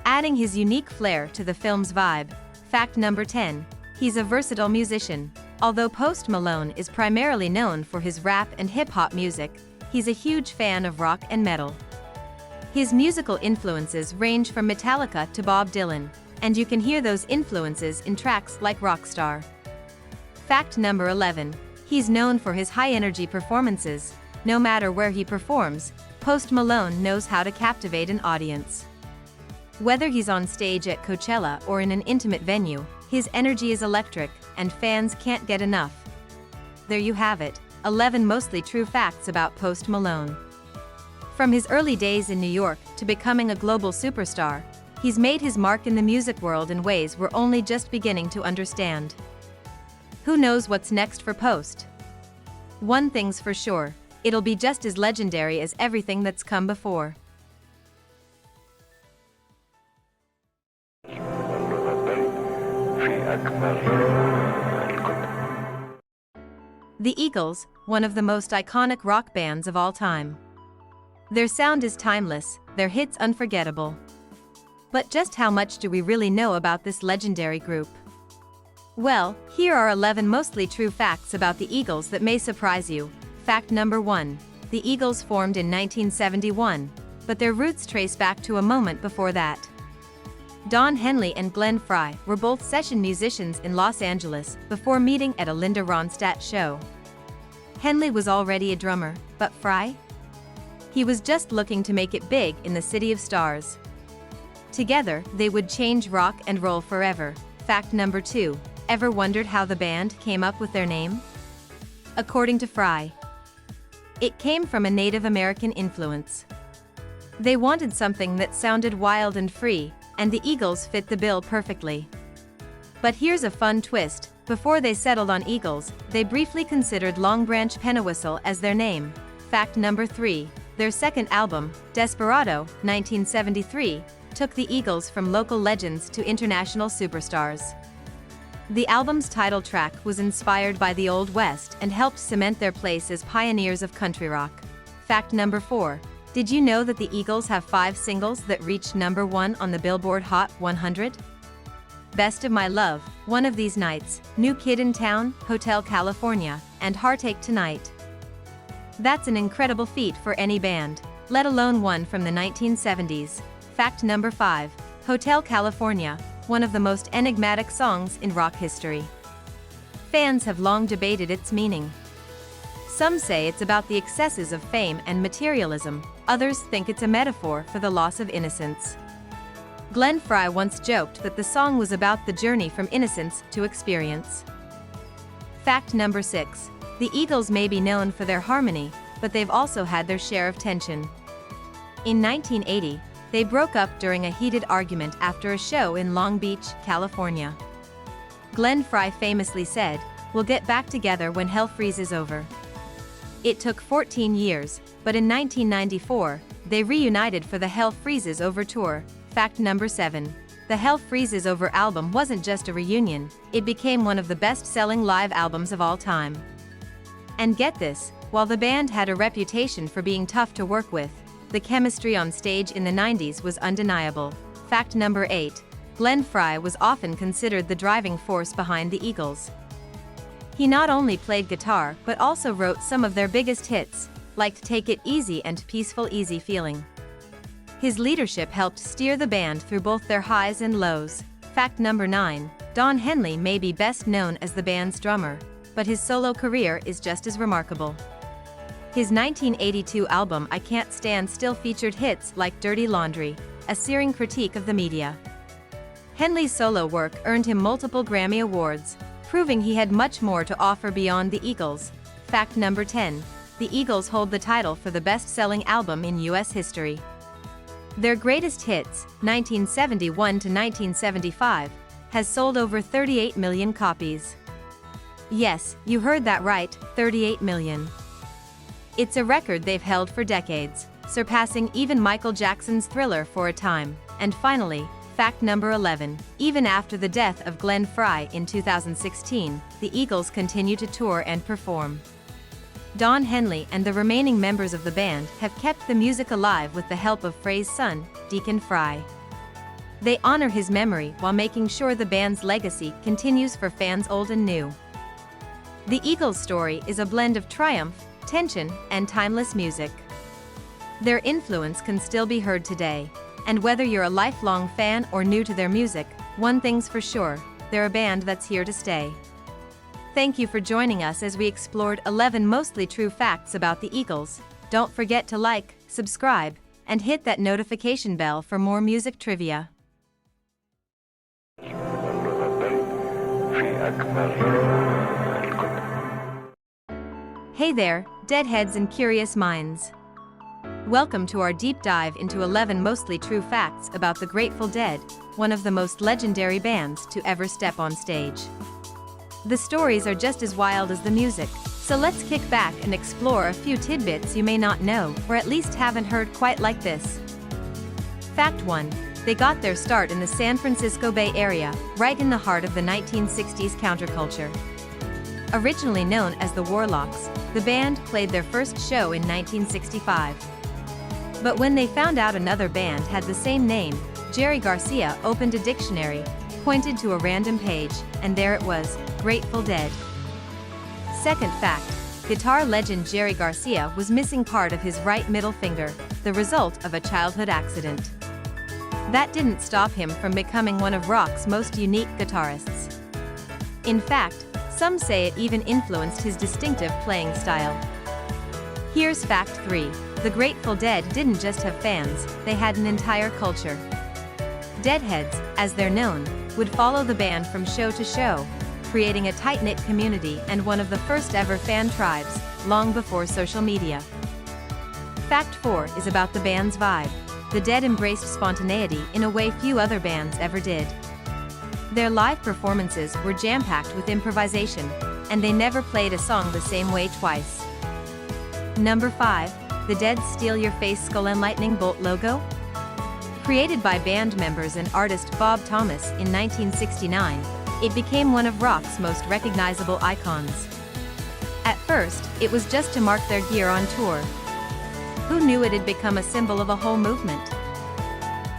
adding his unique flair to the film's vibe. Fact number 10. He's a versatile musician. Although Post Malone is primarily known for his rap and hip-hop music, he's a huge fan of rock and metal. His musical influences range from Metallica to Bob Dylan, and you can hear those influences in tracks like Rockstar. Fact number 11. He's known for his high-energy performances. No matter where he performs, Post Malone knows how to captivate an audience. Whether he's on stage at Coachella or in an intimate venue, his energy is electric, and fans can't get enough. There you have it, 11 mostly true facts about Post Malone. From his early days in New York to becoming a global superstar, he's made his mark in the music world in ways we're only just beginning to understand. Who knows what's next for Post? One thing's for sure, it'll be just as legendary as everything that's come before. The Eagles, one of the most iconic rock bands of all time. Their sound is timeless, their hits unforgettable. But just how much do we really know about this legendary group? Well, here are 11 mostly true facts about the Eagles that may surprise you. Fact number 1. The Eagles formed in 1971, but their roots trace back to a moment before that. Don Henley and Glenn Frey were both session musicians in Los Angeles before meeting at a Linda Ronstadt show. Henley was already a drummer, but Frey? He was just looking to make it big in the city of stars. Together, they would change rock and roll forever. Fact number 2. Ever wondered how the band came up with their name? According to Frey, it came from a Native American influence. They wanted something that sounded wild and free, and the Eagles fit the bill perfectly. But here's a fun twist: before they settled on Eagles, they briefly considered Long Branch Pennywhistle as their name. Fact number 3. Their second album, Desperado, 1973, took the Eagles from local legends to international superstars. The album's title track was inspired by the Old West and helped cement their place as pioneers of country rock. Fact number 4. Did you know that the Eagles have 5 singles that reached number 1 on the Billboard Hot 100? Best of My Love, One of These Nights, New Kid in Town, Hotel California, and Heartache Tonight. That's an incredible feat for any band, let alone one from the 1970s. Fact number 5. Hotel California, one of the most enigmatic songs in rock history. Fans have long debated its meaning. Some say it's about the excesses of fame and materialism, others think it's a metaphor for the loss of innocence. Glenn Frey once joked that the song was about the journey from innocence to experience. Fact number 6. The Eagles may be known for their harmony, but they've also had their share of tension. In 1980, they broke up during a heated argument after a show in Long Beach, California. Glenn Frey famously said, "We'll get back together when hell freezes over." It took 14 years, but in 1994, they reunited for the Hell Freezes Over tour. Fact number 7. The Hell Freezes Over album wasn't just a reunion, it became one of the best-selling live albums of all time. And get this, while the band had a reputation for being tough to work with, the chemistry on stage in the 90s was undeniable. Fact number 8. Glenn Frey was often considered the driving force behind the Eagles. He not only played guitar but also wrote some of their biggest hits, like Take It Easy and Peaceful Easy Feeling. His leadership helped steer the band through both their highs and lows. Fact number 9. Don Henley may be best known as the band's drummer, but his solo career is just as remarkable. His 1982 album I Can't Stand Still featured hits like Dirty Laundry, a searing critique of the media. Henley's solo work earned him multiple Grammy Awards, proving he had much more to offer beyond the Eagles. Fact number 10. The Eagles hold the title for the best-selling album in U.S. history. Their greatest hits, 1971 to 1975, has sold over 38 million copies. Yes, you heard that right, 38 million. It's a record they've held for decades, surpassing even Michael Jackson's Thriller for a time. And finally, fact number 11, even after the death of Glenn Frey in 2016, the Eagles continue to tour and perform. Don Henley and the remaining members of the band have kept the music alive with the help of Frey's son, Deacon Frey. They honor his memory while making sure the band's legacy continues for fans old and new. The Eagles' story is a blend of triumph, tension, and timeless music. Their influence can still be heard today, and whether you're a lifelong fan or new to their music, one thing's for sure, they're a band that's here to stay. Thank you for joining us as we explored 11 mostly true facts about the Eagles. Don't forget to like, subscribe, and hit that notification bell for more music trivia. Hey there, Deadheads and curious minds. Welcome to our deep dive into 11 mostly true facts about the Grateful Dead, one of the most legendary bands to ever step on stage. The stories are just as wild as the music, so let's kick back and explore a few tidbits you may not know or at least haven't heard quite like this. Fact 1. They got their start in the San Francisco Bay Area, right in the heart of the 1960s counterculture. Originally known as the Warlocks, the band played their first show in 1965. But when they found out another band had the same name, Jerry Garcia opened a dictionary, pointed to a random page, and there it was, Grateful Dead. Second fact, guitar legend Jerry Garcia was missing part of his right middle finger, the result of a childhood accident. That didn't stop him from becoming one of rock's most unique guitarists. In fact, some say it even influenced his distinctive playing style. Here's fact 3. The Grateful Dead didn't just have fans, they had an entire culture. Deadheads, as they're known, would follow the band from show to show, creating a tight-knit community and one of the first ever fan tribes, long before social media. Fact 4 is about the band's vibe. The Dead embraced spontaneity in a way few other bands ever did. Their live performances were jam-packed with improvisation, and they never played a song the same way twice. Number 5. The Dead's Steal Your Face Skull and Lightning Bolt logo? Created by band members and artist Bob Thomas in 1969, it became one of rock's most recognizable icons. At first, it was just to mark their gear on tour. Who knew it'd become a symbol of a whole movement?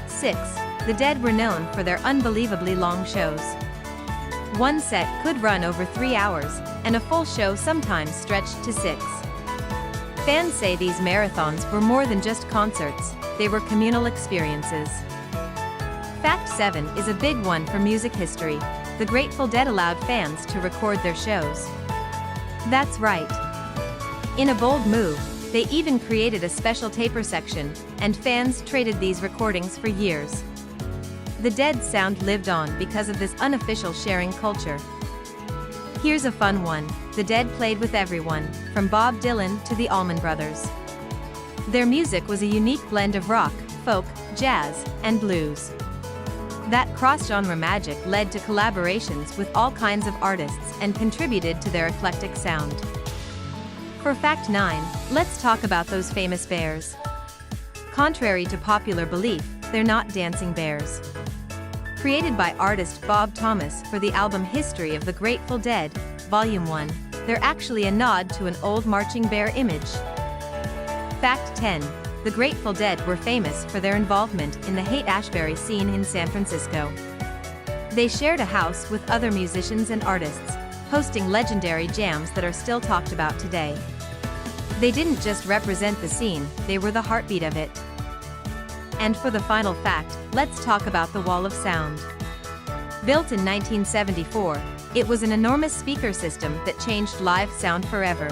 6. The Dead were known for their unbelievably long shows. One set could run over 3 hours, and a full show sometimes stretched to 6. Fans say these marathons were more than just concerts, they were communal experiences. Fact 7 is a big one for music history. The Grateful Dead allowed fans to record their shows. That's right. In a bold move, they even created a special taper section, and fans traded these recordings for years. The Dead sound lived on because of this unofficial sharing culture. Here's a fun one. The Dead played with everyone, from Bob Dylan to the Allman Brothers. Their music was a unique blend of rock, folk, jazz, and blues. That cross-genre magic led to collaborations with all kinds of artists and contributed to their eclectic sound. For fact 9, let's talk about those famous bears. Contrary to popular belief, they're not dancing bears. Created by artist Bob Thomas for the album History of the Grateful Dead, Volume 1, they're actually a nod to an old marching bear image. Fact 10. The Grateful Dead were famous for their involvement in the Haight-Ashbury scene in San Francisco. They shared a house with other musicians and artists, hosting legendary jams that are still talked about today. They didn't just represent the scene, they were the heartbeat of it. And for the final fact, let's talk about the Wall of Sound. Built in 1974, it was an enormous speaker system that changed live sound forever.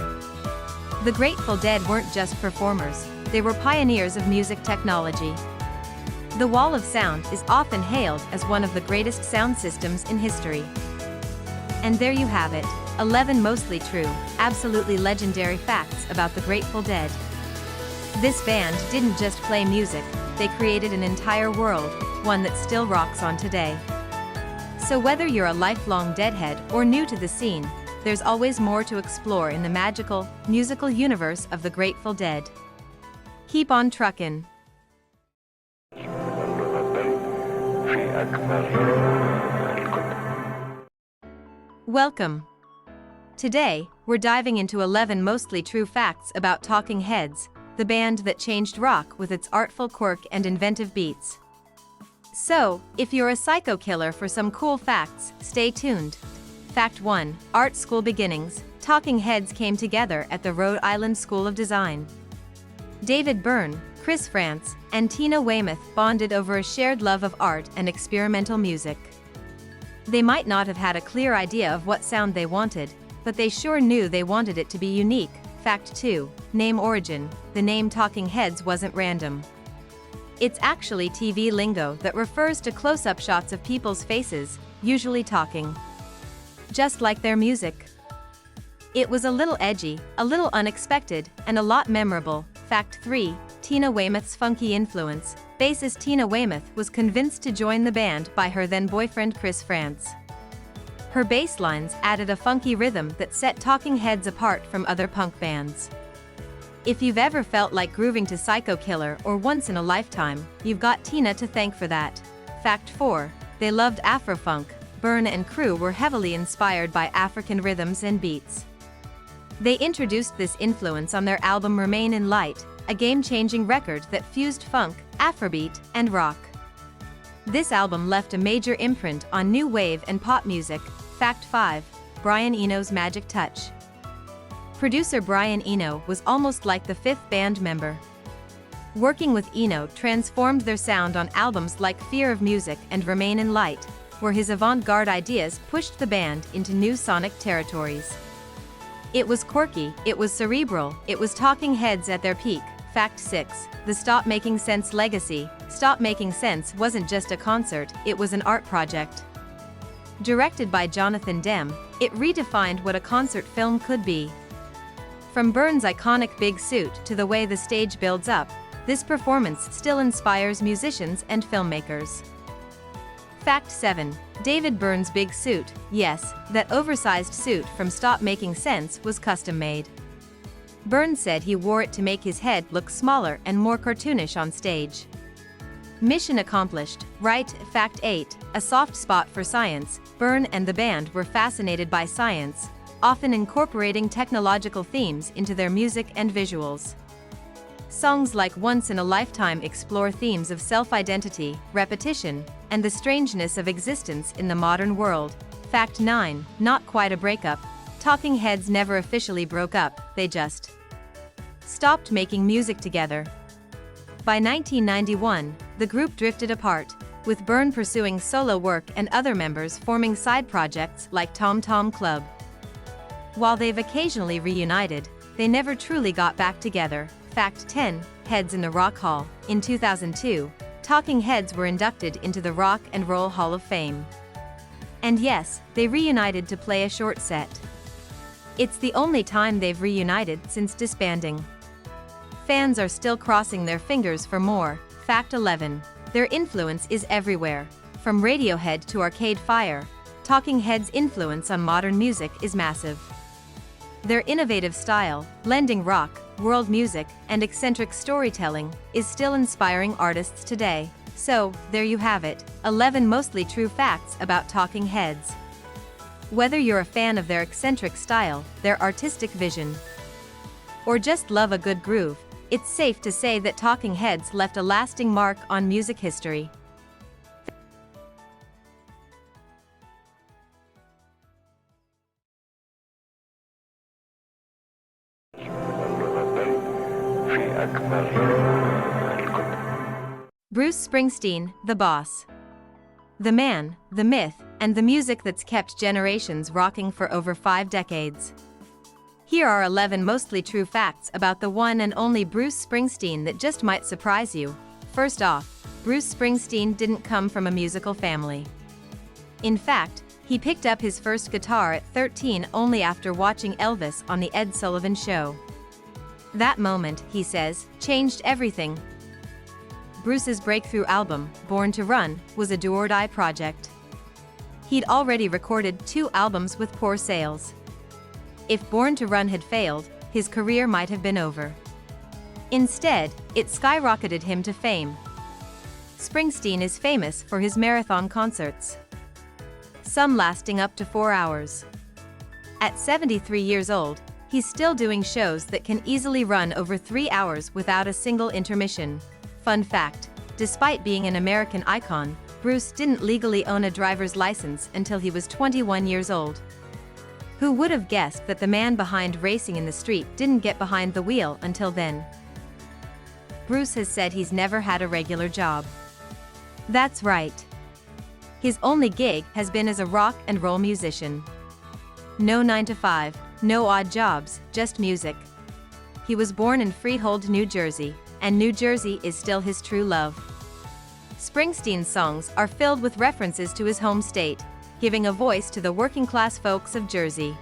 The Grateful Dead weren't just performers, they were pioneers of music technology. The Wall of Sound is often hailed as one of the greatest sound systems in history. And there you have it, 11 mostly true, absolutely legendary facts about the Grateful Dead. This band didn't just play music, they created an entire world, one that still rocks on today. So whether you're a lifelong Deadhead or new to the scene, there's always more to explore in the magical, musical universe of the Grateful Dead. Keep on truckin'. Welcome. Today, we're diving into 11 mostly true facts about Talking Heads, the band that changed rock with its artful quirk and inventive beats. So, if you're a psycho killer for some cool facts, stay tuned. Fact 1. Art School Beginnings. Talking Heads came together at the Rhode Island School of Design. David Byrne, Chris Frantz, and Tina Weymouth bonded over a shared love of art and experimental music. They might not have had a clear idea of what sound they wanted, but they sure knew they wanted it to be unique. Fact 2. Name origin. The name Talking Heads wasn't random. It's actually TV lingo that refers to close-up shots of people's faces, usually talking. Just like their music. It was a little edgy, a little unexpected, and a lot memorable. Fact 3. Tina Weymouth's funky influence. Bassist Tina Weymouth was convinced to join the band by her then-boyfriend Chris Frantz. Her bass lines added a funky rhythm that set Talking Heads apart from other punk bands. If you've ever felt like grooving to Psycho Killer or Once in a Lifetime, you've got Tina to thank for that. Fact 4. They loved Afrofunk. Byrne and crew were heavily inspired by African rhythms and beats. They introduced this influence on their album Remain in Light, a game-changing record that fused funk, Afrobeat, and rock. This album left a major imprint on new wave and pop music. Fact 5. Brian Eno's magic touch. Producer Brian Eno was almost like the fifth band member. Working with Eno transformed their sound on albums like Fear of Music and Remain in Light, where his avant-garde ideas pushed the band into new sonic territories. It was quirky, it was cerebral, it was Talking Heads at their peak. Fact 6. The Stop Making Sense legacy. Stop Making Sense wasn't just a concert, it was an art project. Directed by Jonathan Demme, it redefined what a concert film could be. From Byrne's iconic big suit to the way the stage builds up, this performance still inspires musicians and filmmakers. Fact 7. David Byrne's big suit. Yes, that oversized suit from Stop Making Sense was custom-made. Byrne said he wore it to make his head look smaller and more cartoonish on stage. Mission accomplished, right? Fact 8. A soft spot for science. Byrne and the band were fascinated by science, often incorporating technological themes into their music and visuals. Songs like Once in a Lifetime explore themes of self-identity, repetition, and the strangeness of existence in the modern world. Fact 9. Not quite a breakup. Talking Heads never officially broke up, they just stopped making music together. By 1991, the group drifted apart, with Byrne pursuing solo work and other members forming side projects like Tom Tom Club. While they've occasionally reunited, they never truly got back together. Fact 10. Heads in the Rock Hall. In 2002, Talking Heads were inducted into the Rock and Roll Hall of Fame. And yes, they reunited to play a short set. It's the only time they've reunited since disbanding. Fans are still crossing their fingers for more. Fact 11. Their influence is everywhere. From Radiohead to Arcade Fire, Talking Heads' influence on modern music is massive. Their innovative style, blending rock, world music, and eccentric storytelling, is still inspiring artists today. So, there you have it, 11 mostly true facts about Talking Heads. Whether you're a fan of their eccentric style, their artistic vision, or just love a good groove, it's safe to say that Talking Heads left a lasting mark on music history. Bruce Springsteen, the boss. The man, the myth, and the music that's kept generations rocking for over 5 decades. Here are 11 mostly true facts about the one and only Bruce Springsteen that just might surprise you. First off, Bruce Springsteen didn't come from a musical family. In fact, he picked up his first guitar at 13 only after watching Elvis on The Ed Sullivan Show. That moment, he says, changed everything. Bruce's breakthrough album, Born to Run, was a do-or-die project. He'd already recorded 2 albums with poor sales. If Born to Run had failed, his career might have been over. Instead, it skyrocketed him to fame. Springsteen is famous for his marathon concerts, some lasting up to 4 hours. At 73 years old, he's still doing shows that can easily run over 3 hours without a single intermission. Fun fact, despite being an American icon, Bruce didn't legally own a driver's license until he was 21 years old. Who would have guessed that the man behind Racing in the Street didn't get behind the wheel until then? Bruce has said he's never had a regular job. That's right. His only gig has been as a rock and roll musician. No 9 to 5, no odd jobs, just music. He was born in Freehold, New Jersey, and New Jersey is still his true love. Springsteen's songs are filled with references to his home state, giving a voice to the working-class folks of Jersey.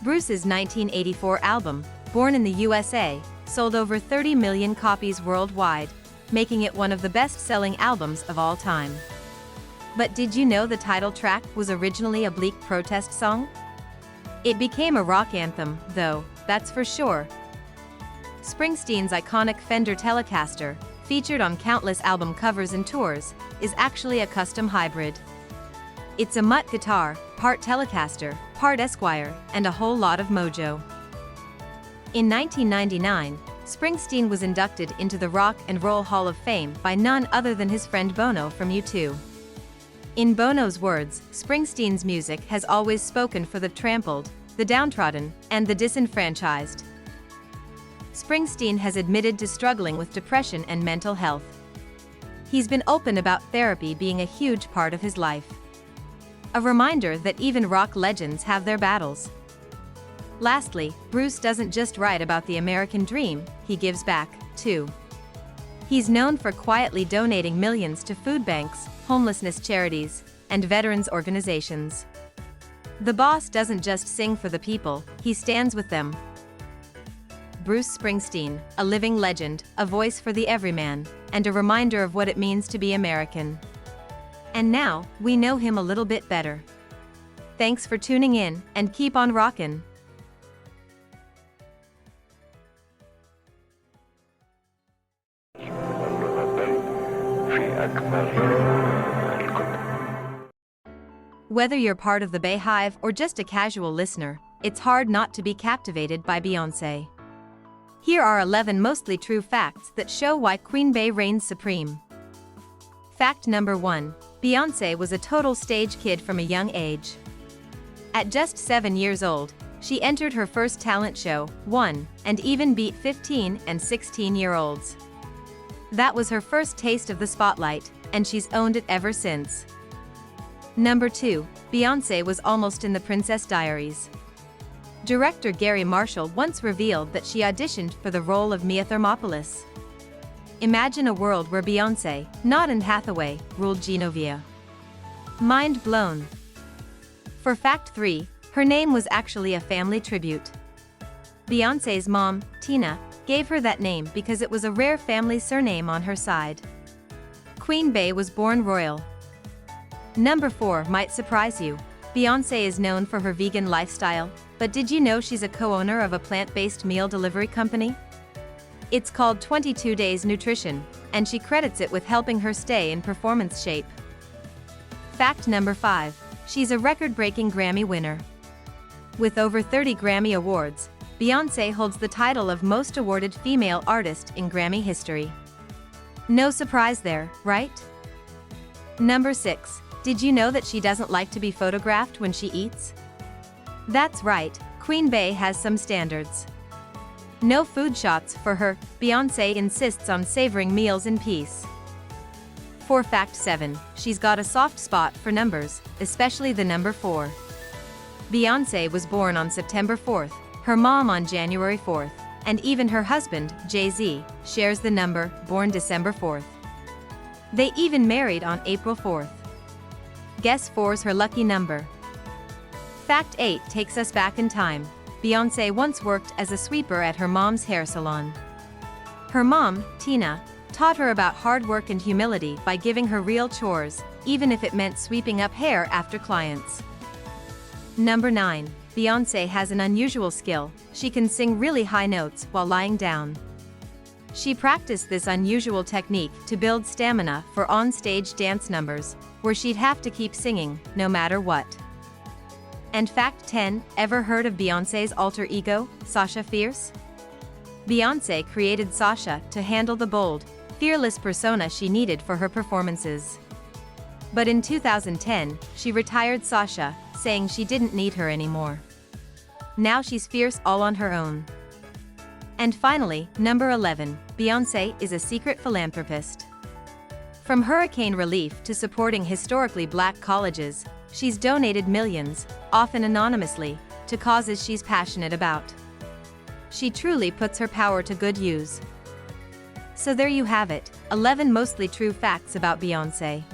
Bruce's 1984 album, Born in the USA, sold over 30 million copies worldwide, making it one of the best-selling albums of all time. But did you know the title track was originally a bleak protest song? It became a rock anthem, though, that's for sure. Springsteen's iconic Fender Telecaster, featured on countless album covers and tours, is actually a custom hybrid. It's a mutt guitar, part Telecaster, part Esquire, and a whole lot of mojo. In 1999, Springsteen was inducted into the Rock and Roll Hall of Fame by none other than his friend Bono from U2. In Bono's words, Springsteen's music has always spoken for the trampled, the downtrodden, and the disenfranchised. Springsteen has admitted to struggling with depression and mental health. He's been open about therapy being a huge part of his life. A reminder that even rock legends have their battles. Lastly, Bruce doesn't just write about the American dream, he gives back, too. He's known for quietly donating millions to food banks, homelessness charities, and veterans organizations. The boss doesn't just sing for the people, he stands with them. Bruce Springsteen, a living legend, a voice for the everyman, and a reminder of what it means to be American. And now, we know him a little bit better. Thanks for tuning in, and keep on rockin'. Whether you're part of the Bayhive or just a casual listener, it's hard not to be captivated by Beyoncé. Here are 11 mostly true facts that show why Queen Bey reigns supreme. Fact number 1. Beyoncé was a total stage kid from a young age. At just 7 years old, she entered her first talent show, won, and even beat 15 and 16-year-olds. That was her first taste of the spotlight, and she's owned it ever since. Number 2. Beyoncé was almost in The Princess Diaries. Director Gary Marshall once revealed that she auditioned for the role of Mia Thermopolis. Imagine a world where Beyoncé, not Anne Hathaway, ruled Genovia. Mind blown. For fact 3, her name was actually a family tribute. Beyoncé's mom, Tina, gave her that name because it was a rare family surname on her side. Queen Bey was born royal. Number 4 might surprise you. Beyoncé is known for her vegan lifestyle, but did you know she's a co-owner of a plant-based meal delivery company? It's called 22 Days Nutrition, and she credits it with helping her stay in performance shape. Fact number 5. She's a record-breaking Grammy winner. With over 30 Grammy Awards, Beyoncé holds the title of most awarded female artist in Grammy history. No surprise there, right? Number 6. Did you know that she doesn't like to be photographed when she eats? That's right, Queen Bey has some standards. No food shots for her, Beyoncé insists on savoring meals in peace. For fact 7, she's got a soft spot for numbers, especially the number 4. Beyoncé was born on September 4th, her mom on January 4th, and even her husband, Jay-Z, shares the number, born December 4th. They even married on April 4th. Guess 4's her lucky number. Fact 8 takes us back in time. Beyoncé once worked as a sweeper at her mom's hair salon. Her mom, Tina, taught her about hard work and humility by giving her real chores, even if it meant sweeping up hair after clients. Number 9. Beyoncé has an unusual skill. She can sing really high notes while lying down. She practiced this unusual technique to build stamina for on-stage dance numbers, where she'd have to keep singing, no matter what. And fact 10, ever heard of Beyoncé's alter ego, Sasha Fierce? Beyoncé created Sasha to handle the bold, fearless persona she needed for her performances. But in 2010, she retired Sasha, saying she didn't need her anymore. Now she's fierce all on her own. And finally, number 11, Beyoncé is a secret philanthropist. From hurricane relief to supporting historically black colleges, she's donated millions, often anonymously, to causes she's passionate about. She truly puts her power to good use. So there you have it, 11 mostly true facts about Beyoncé.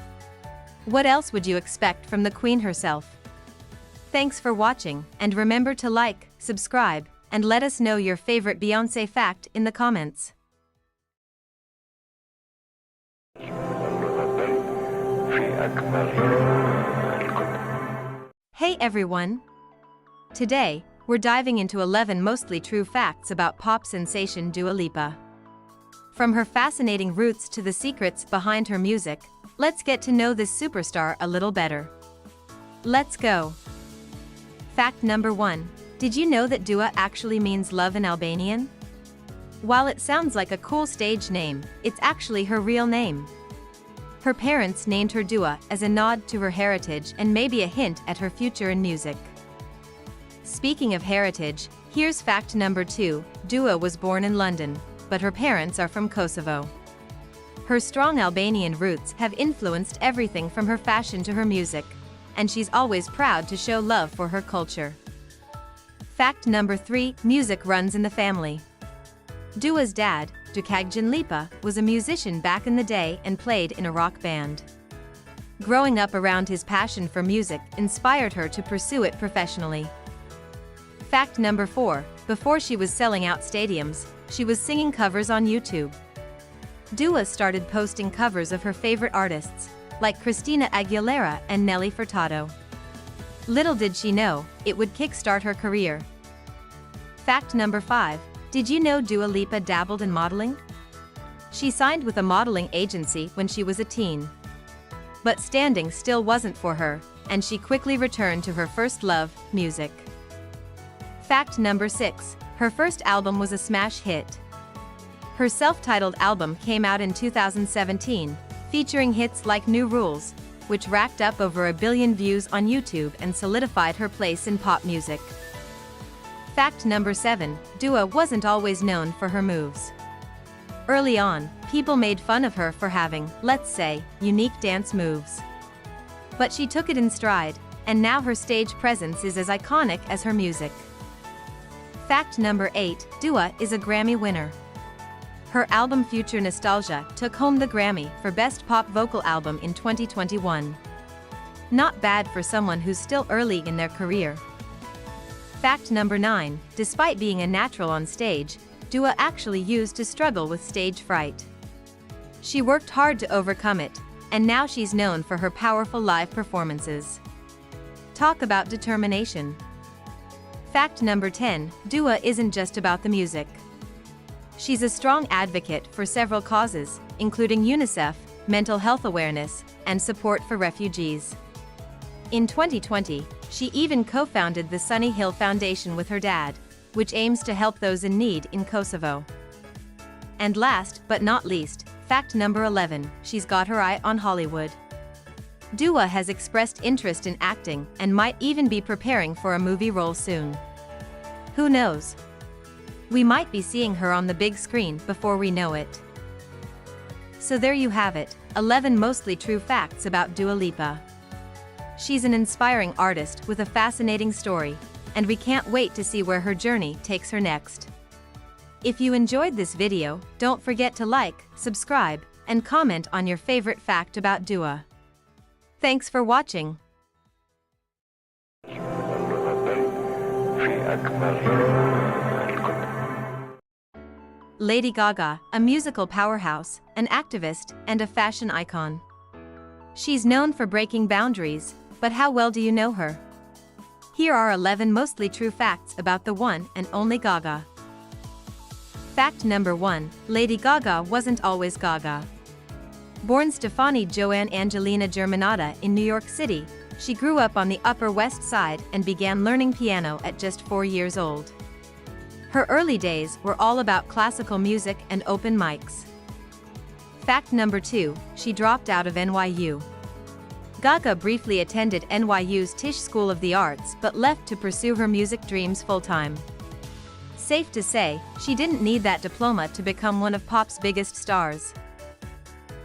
What else would you expect from the Queen herself? Thanks for watching, and remember to like, subscribe, and let us know your favorite Beyoncé fact in the comments. Hey everyone! Today, we're diving into 11 mostly true facts about pop sensation Dua Lipa. From her fascinating roots to the secrets behind her music, let's get to know this superstar a little better. Let's go! Fact number 1. Did you know that Dua actually means love in Albanian? While it sounds like a cool stage name, it's actually her real name. Her parents named her Dua as a nod to her heritage and maybe a hint at her future in music. Speaking of heritage, here's fact number 2. Dua was born in London, but her parents are from Kosovo. Her strong Albanian roots have influenced everything from her fashion to her music, and she's always proud to show love for her culture. Fact number 3. Music runs in the family. Dua's dad, Dukagjan Lipa, was a musician back in the day and played in a rock band. Growing up around his passion for music inspired her to pursue it professionally. Fact number 4. Before she was selling out stadiums, she was singing covers on YouTube. Dua started posting covers of her favorite artists, like Christina Aguilera and Nelly Furtado. Little did she know, it would kickstart her career. Fact number 5. Did you know Dua Lipa dabbled in modeling? She signed with a modeling agency when she was a teen. But standing still wasn't for her, and she quickly returned to her first love, music. Fact number 6. Her first album was a smash hit. Her self-titled album came out in 2017, featuring hits like New Rules, which racked up over 1 billion views on YouTube and solidified her place in pop music. Fact number 7. Dua wasn't always known for her moves. Early on, people made fun of her for having, let's say, unique dance moves. But she took it in stride, and now her stage presence is as iconic as her music. Fact number 8. Dua is a Grammy winner. Her album Future Nostalgia took home the Grammy for Best Pop Vocal Album in 2021. Not bad for someone who's still early in their career. Fact number 9. Despite being a natural on stage, Dua actually used to struggle with stage fright. She worked hard to overcome it, and now she's known for her powerful live performances. Talk about determination. Fact number 10. Dua isn't just about the music. She's a strong advocate for several causes, including UNICEF, mental health awareness, and support for refugees. In 2020, she even co-founded the Sunny Hill Foundation with her dad, which aims to help those in need in Kosovo. And last but not least, fact number 11, she's got her eye on Hollywood. Dua has expressed interest in acting and might even be preparing for a movie role soon. Who knows? We might be seeing her on the big screen before we know it. So there you have it, 11 mostly true facts about Dua Lipa. She's an inspiring artist with a fascinating story, and we can't wait to see where her journey takes her next. If you enjoyed this video, don't forget to like, subscribe, and comment on your favorite fact about Dua. Thanks for watching. Lady Gaga, a musical powerhouse, an activist, and a fashion icon. She's known for breaking boundaries, but how well do you know her? Here are 11 mostly true facts about the one and only Gaga. Fact number 1, Lady Gaga wasn't always Gaga. Born Stefani Joanne Angelina Germanotta in New York City, she grew up on the Upper West Side and began learning piano at just 4 years old. Her early days were all about classical music and open mics. Fact number 2, she dropped out of NYU. Gaga briefly attended NYU's Tisch School of the Arts but left to pursue her music dreams full-time. Safe to say, she didn't need that diploma to become one of pop's biggest stars.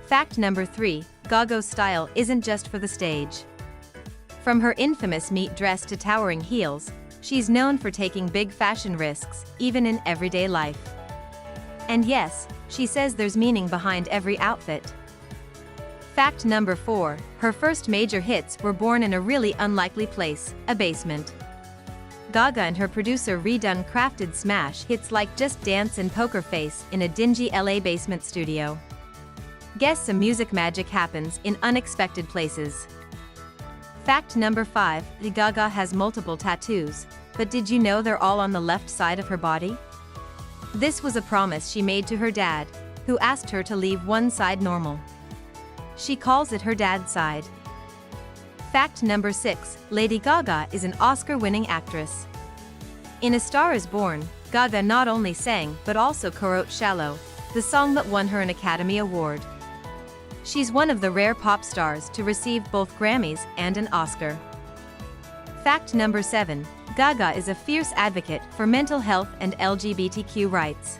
Fact number 3, Gaga's style isn't just for the stage. From her infamous meat dress to towering heels, she's known for taking big fashion risks, even in everyday life. And yes, she says there's meaning behind every outfit. Fact number 4, her first major hits were born in a really unlikely place, a basement. Gaga and her producer redone crafted smash hits like Just Dance and Poker Face in a dingy LA basement studio. Guess some music magic happens in unexpected places. Fact number 5, the Gaga has multiple tattoos, but did you know they're all on the left side of her body? This was a promise she made to her dad, who asked her to leave one side normal. She calls it her dad's side. Fact number 6, Lady Gaga is an Oscar-winning actress. In A Star is Born, Gaga not only sang but also co-wrote Shallow, the song that won her an Academy Award. She's one of the rare pop stars to receive both Grammys and an Oscar. Fact number 7, Gaga is a fierce advocate for mental health and LGBTQ rights.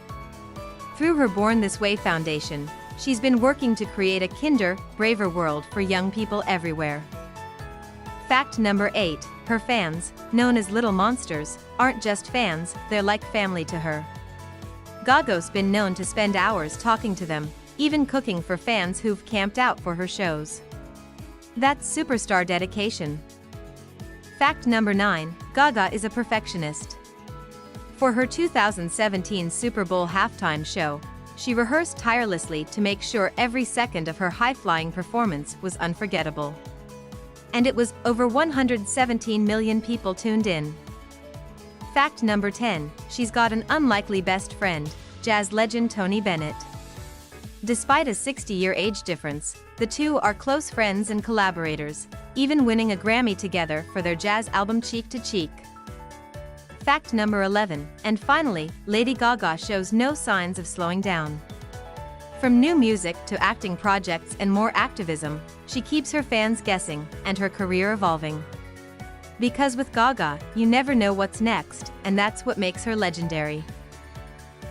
Through her Born This Way Foundation, she's been working to create a kinder, braver world for young people everywhere. Fact number 8, her fans, known as Little Monsters, aren't just fans, they're like family to her. Gaga's been known to spend hours talking to them, even cooking for fans who've camped out for her shows. That's superstar dedication. Fact number 9, Gaga is a perfectionist. For her 2017 Super Bowl halftime show, she rehearsed tirelessly to make sure every second of her high-flying performance was unforgettable. And it was over 117 million people tuned in. Fact number 10, she's got an unlikely best friend, jazz legend Tony Bennett. Despite a 60-year age difference, the two are close friends and collaborators, even winning a Grammy together for their jazz album Cheek to Cheek. Fact number 11, and finally, Lady Gaga shows no signs of slowing down. From new music to acting projects and more activism, she keeps her fans guessing and her career evolving. Because with Gaga, you never know what's next, and that's what makes her legendary.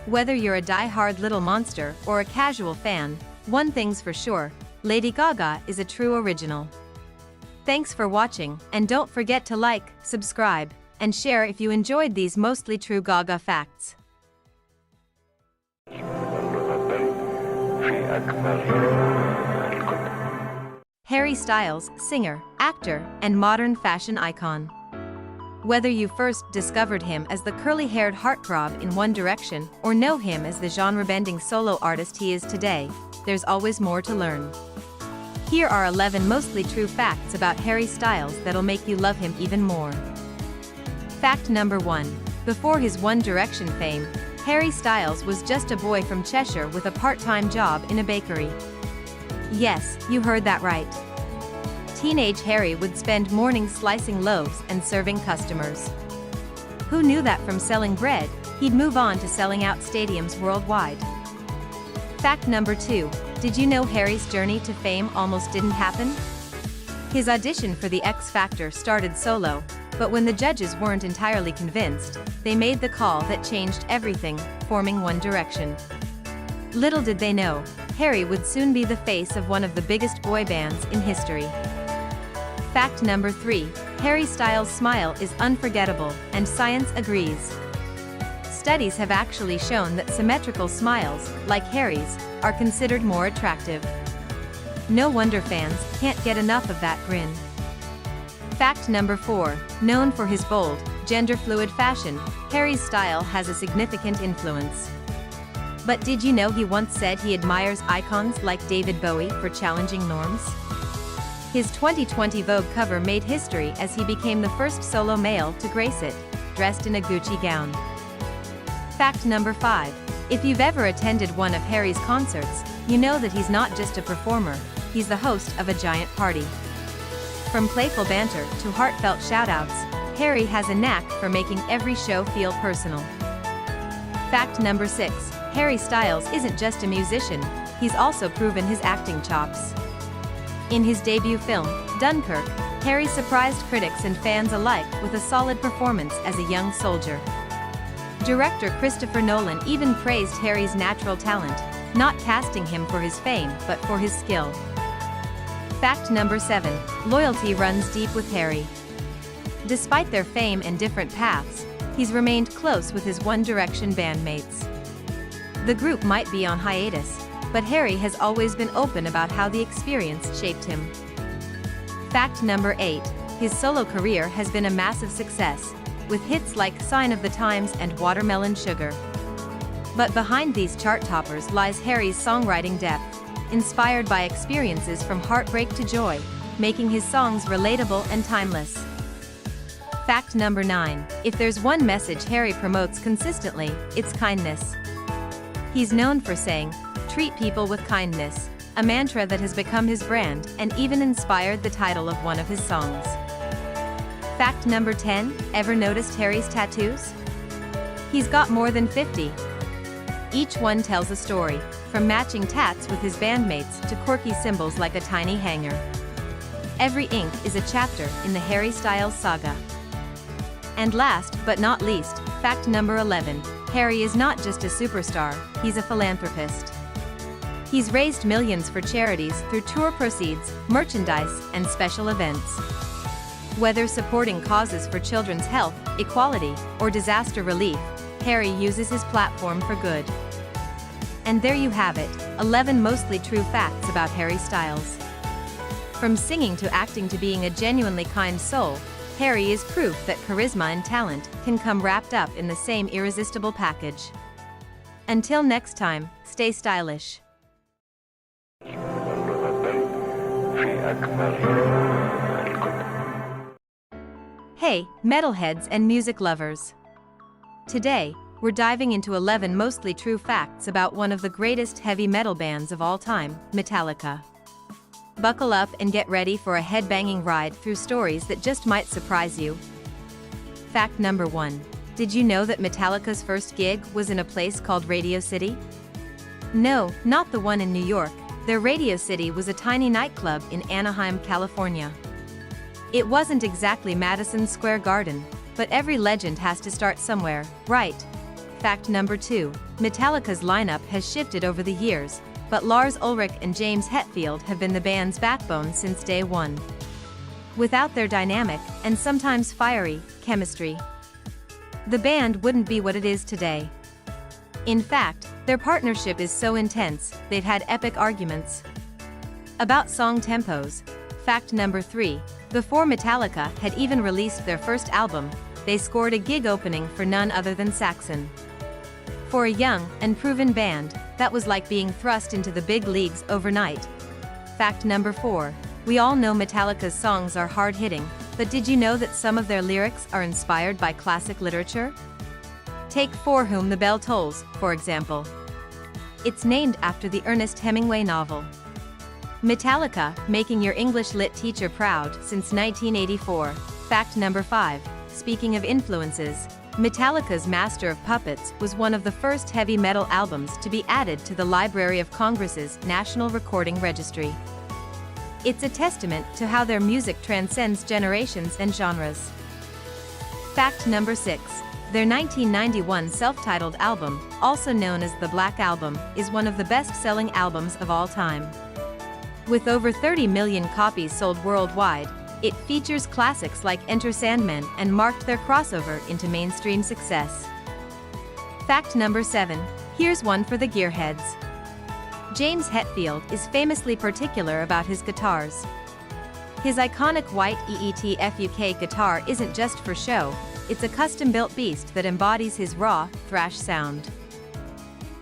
Whether you're a die-hard Little Monster or a casual fan, one thing's for sure, Lady Gaga is a true original. Thanks for watching, and don't forget to like, subscribe, and share if you enjoyed these mostly true Gaga facts. Harry Styles, singer, actor, and modern fashion icon. Whether you first discovered him as the curly-haired heartthrob in One Direction or know him as the genre-bending solo artist he is today, there's always more to learn. Here are 11 mostly true facts about Harry Styles that'll make you love him even more. Fact number 1. Before his One Direction fame, Harry Styles was just a boy from Cheshire with a part-time job in a bakery. Yes, you heard that right. Teenage Harry would spend mornings slicing loaves and serving customers. Who knew that from selling bread, he'd move on to selling out stadiums worldwide? Fact number 2. Did you know Harry's journey to fame almost didn't happen? His audition for the X Factor started solo, but when the judges weren't entirely convinced, they made the call that changed everything, forming One Direction. Little did they know, Harry would soon be the face of one of the biggest boy bands in history. Fact number 3. Harry Styles' smile is unforgettable, and science agrees. Studies have actually shown that symmetrical smiles, like Harry's, are considered more attractive. No wonder fans can't get enough of that grin. Fact number 4. Known for his bold, gender-fluid fashion, Harry's style has a significant influence. But did you know he once said he admires icons like David Bowie for challenging norms? His 2020 Vogue cover made history as he became the first solo male to grace it, dressed in a Gucci gown. Fact number 5. If you've ever attended one of Harry's concerts, you know that he's not just a performer, he's the host of a giant party. From playful banter to heartfelt shoutouts, Harry has a knack for making every show feel personal. Fact number 6. Harry Styles isn't just a musician, he's also proven his acting chops. In his debut film, Dunkirk, Harry surprised critics and fans alike with a solid performance as a young soldier. Director Christopher Nolan even praised Harry's natural talent, not casting him for his fame but for his skill. Fact number 7. Loyalty runs deep with Harry. Despite their fame and different paths, he's remained close with his One Direction bandmates. The group might be on hiatus, but Harry has always been open about how the experience shaped him. Fact number 8. His solo career has been a massive success, with hits like Sign of the Times and Watermelon Sugar. But behind these chart toppers lies Harry's songwriting depth, inspired by experiences from heartbreak to joy, making his songs relatable and timeless. Fact number 9. If there's one message Harry promotes consistently, it's kindness. He's known for saying, "Treat people with kindness," a mantra that has become his brand and even inspired the title of one of his songs. Fact number 10. Ever noticed Harry's tattoos? He's got more than 50. Each one tells a story, from matching tats with his bandmates to quirky symbols like a tiny hanger. Every ink is a chapter in the Harry Styles saga. And last but not least, fact number 11. Harry is not just a superstar, he's a philanthropist. He's raised millions for charities through tour proceeds, merchandise, and special events. Whether supporting causes for children's health, equality, or disaster relief, Harry uses his platform for good. And there you have it, 11 mostly true facts about Harry Styles. From singing to acting to being a genuinely kind soul, Harry is proof that charisma and talent can come wrapped up in the same irresistible package. Until next time, stay stylish. Hey, metalheads and music lovers! Today, we're diving into 11 mostly true facts about one of the greatest heavy metal bands of all time, Metallica. Buckle up and get ready for a head-banging ride through stories that just might surprise you. Fact number 1. Did you know that Metallica's first gig was in a place called Radio City? No, not the one in New York. Their Radio City was a tiny nightclub in Anaheim, California. It wasn't exactly Madison Square Garden, but every legend has to start somewhere, right? Fact number 2. Metallica's lineup has shifted over the years, but Lars Ulrich and James Hetfield have been the band's backbone since day one. Without their dynamic, and sometimes fiery, chemistry, the band wouldn't be what it is today. In fact, their partnership is so intense, they've had epic arguments about song tempos. Fact number 3. Before Metallica had even released their first album, they scored a gig opening for none other than Saxon. For a young, unproven band, that was like being thrust into the big leagues overnight. Fact number 4. We all know Metallica's songs are hard-hitting, but did you know that some of their lyrics are inspired by classic literature? Take For Whom the Bell Tolls, for example. It's named after the Ernest Hemingway novel. Metallica, making your English lit teacher proud since 1984. Fact number 5. Speaking of influences, Metallica's Master of Puppets was one of the first heavy metal albums to be added to the Library of Congress's National Recording Registry. It's a testament to how their music transcends generations and genres. Fact number 6. Their 1991 self-titled album, also known as the Black Album, is one of the best-selling albums of all time. With over 30 million copies sold worldwide, it features classics like Enter Sandman and marked their crossover into mainstream success. Fact number 7. Here's one for the gearheads. James Hetfield is famously particular about his guitars. His iconic white EET-FUK guitar isn't just for show, it's a custom-built beast that embodies his raw, thrash sound.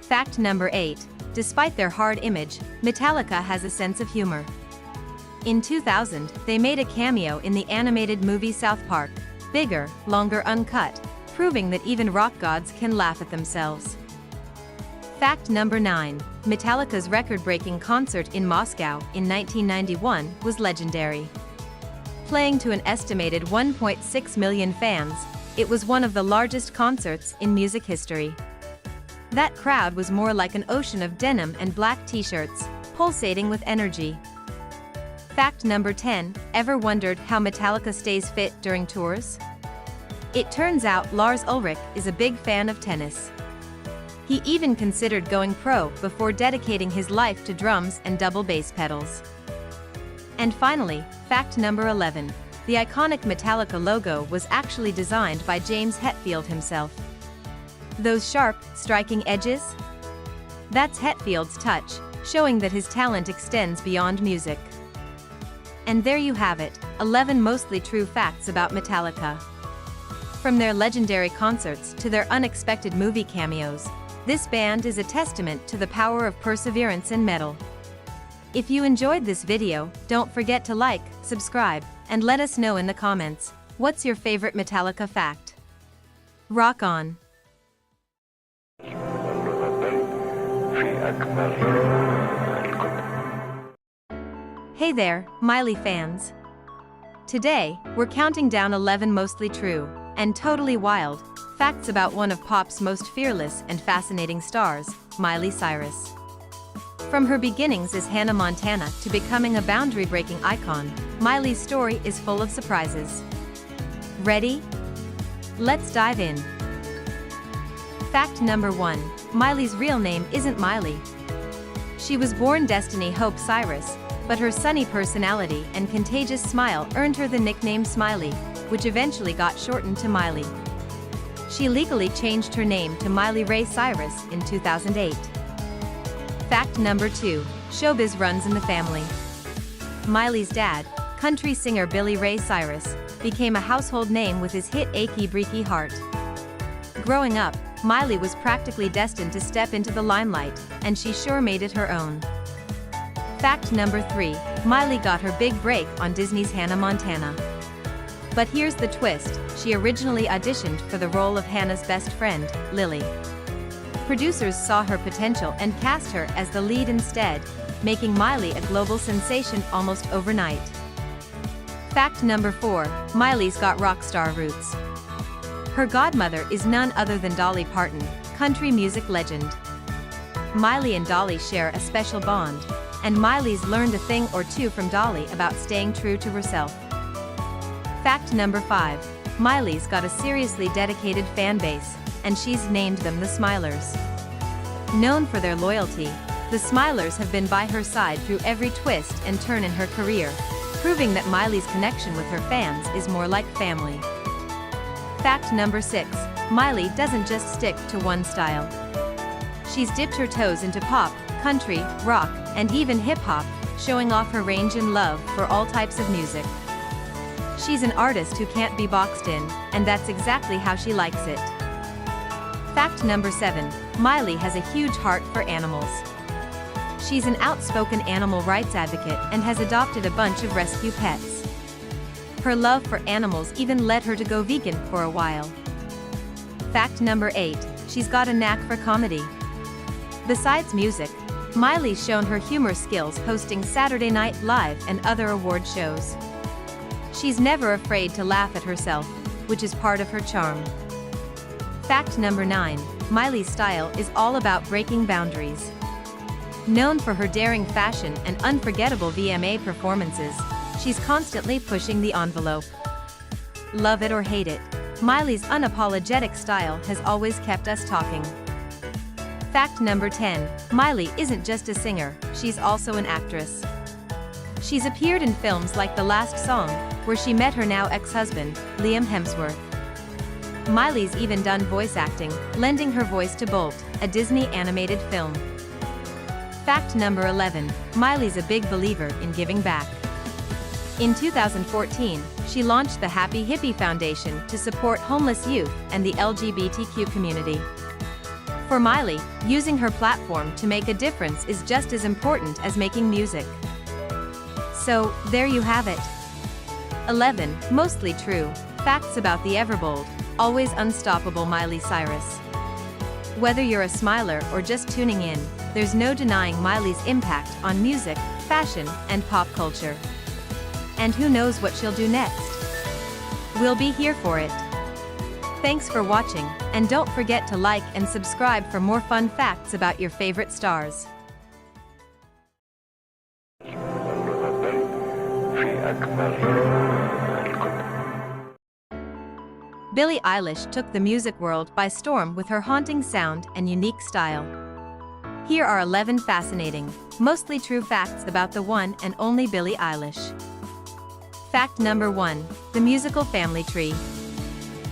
Fact number 8. Despite their hard image, Metallica has a sense of humor. In 2000, they made a cameo in the animated movie South Park, Bigger, Longer Uncut, proving that even rock gods can laugh at themselves. Fact number 9. Metallica's record-breaking concert in Moscow in 1991 was legendary. Playing to an estimated 1.6 million fans, it was one of the largest concerts in music history. That crowd was more like an ocean of denim and black t-shirts, pulsating with energy. Fact number 10. Ever wondered how Metallica stays fit during tours? It turns out Lars Ulrich is a big fan of tennis. He even considered going pro before dedicating his life to drums and double bass pedals. And finally, fact number 11. The iconic Metallica logo was actually designed by James Hetfield himself. Those sharp, striking edges? That's Hetfield's touch, showing that his talent extends beyond music. And there you have it, 11 mostly true facts about Metallica. From their legendary concerts to their unexpected movie cameos, this band is a testament to the power of perseverance in metal. If you enjoyed this video, don't forget to like, subscribe, and let us know in the comments, what's your favorite Metallica fact? Rock on! Hey there, Miley fans! Today, we're counting down 11 mostly true, and totally wild, facts about one of pop's most fearless and fascinating stars, Miley Cyrus. From her beginnings as Hannah Montana to becoming a boundary-breaking icon, Miley's story is full of surprises. Ready? Let's dive in. Fact number 1. Miley's real name isn't Miley. She was born Destiny Hope Cyrus, but her sunny personality and contagious smile earned her the nickname Smiley, which eventually got shortened to Miley. She legally changed her name to Miley Ray Cyrus in 2008. Fact number 2. Showbiz runs in the family. Miley's dad, country singer Billy Ray Cyrus, became a household name with his hit Achy Breaky Heart. Growing up, Miley was practically destined to step into the limelight, and she sure made it her own. Fact number 3. Miley got her big break on Disney's Hannah Montana. But here's the twist, she originally auditioned for the role of Hannah's best friend, Lily. Producers saw her potential and cast her as the lead instead, making Miley a global sensation almost overnight. Fact number 4. Miley's got rock star roots. Her godmother is none other than Dolly Parton, country music legend. Miley and Dolly share a special bond, and Miley's learned a thing or two from Dolly about staying true to herself. Fact number 5. Miley's got a seriously dedicated fan base, and she's named them the Smilers. Known for their loyalty, the Smilers have been by her side through every twist and turn in her career, proving that Miley's connection with her fans is more like family. Fact number 6. Miley doesn't just stick to one style. She's dipped her toes into pop, country, rock, and even hip-hop, showing off her range and love for all types of music. She's an artist who can't be boxed in, and that's exactly how she likes it. Fact number 7. Miley has a huge heart for animals. She's an outspoken animal rights advocate and has adopted a bunch of rescue pets. Her love for animals even led her to go vegan for a while. Fact number 8. She's got a knack for comedy. Besides music, Miley's shown her humor skills hosting Saturday Night Live and other award shows. She's never afraid to laugh at herself, which is part of her charm. Fact number 9. Miley's style is all about breaking boundaries. Known for her daring fashion and unforgettable VMA performances, she's constantly pushing the envelope. Love it or hate it, Miley's unapologetic style has always kept us talking. Fact number 10. Miley isn't just a singer, she's also an actress. She's appeared in films like The Last Song, where she met her now ex-husband, Liam Hemsworth. Miley's even done voice acting, lending her voice to Bolt, a Disney animated film. Fact number 11. Miley's a big believer in giving back. In 2014, she launched the Happy Hippie Foundation to support homeless youth and the LGBTQ community. For Miley, using her platform to make a difference is just as important as making music. So, there you have it. 11 mostly true facts about the ever-bold, always unstoppable Miley Cyrus. Whether you're a smiler or just tuning in, there's no denying Miley's impact on music, fashion, and pop culture. And who knows what she'll do next? We'll be here for it. Thanks for watching, and don't forget to like and subscribe for more fun facts about your favorite stars. Billie Eilish took the music world by storm with her haunting sound and unique style. Here are 11 fascinating, mostly true facts about the one and only Billie Eilish. Fact number 1, the musical family tree.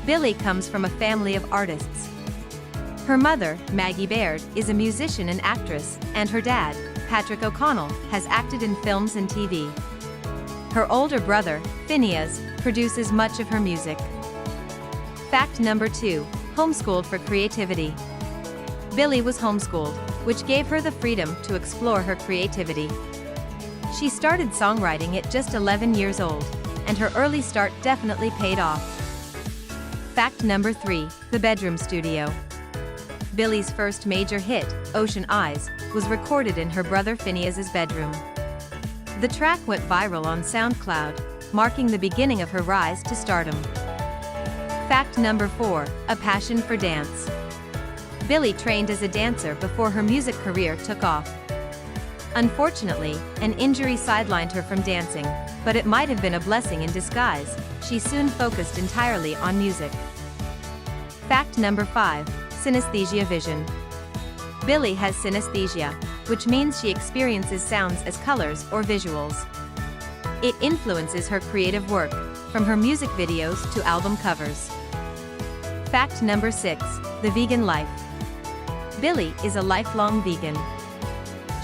Billie comes from a family of artists. Her mother, Maggie Baird, is a musician and actress, and her dad, Patrick O'Connell, has acted in films and TV. Her older brother, Phineas, produces much of her music. Fact number 2, homeschooled for creativity. Billie was homeschooled, which gave her the freedom to explore her creativity. She started songwriting at just 11 years old, and her early start definitely paid off. Fact number 3, the bedroom studio. Billie's first major hit, Ocean Eyes, was recorded in her brother Phineas's bedroom. The track went viral on SoundCloud, marking the beginning of her rise to stardom. Fact number 4, a passion for dance. Billie trained as a dancer before her music career took off. Unfortunately, an injury sidelined her from dancing, but it might have been a blessing in disguise. She soon focused entirely on music. Fact number 5, synesthesia vision. Billie has synesthesia, which means she experiences sounds as colors or visuals. It influences her creative work, from her music videos to album covers. Fact number 6, the vegan life. Billie is a lifelong vegan.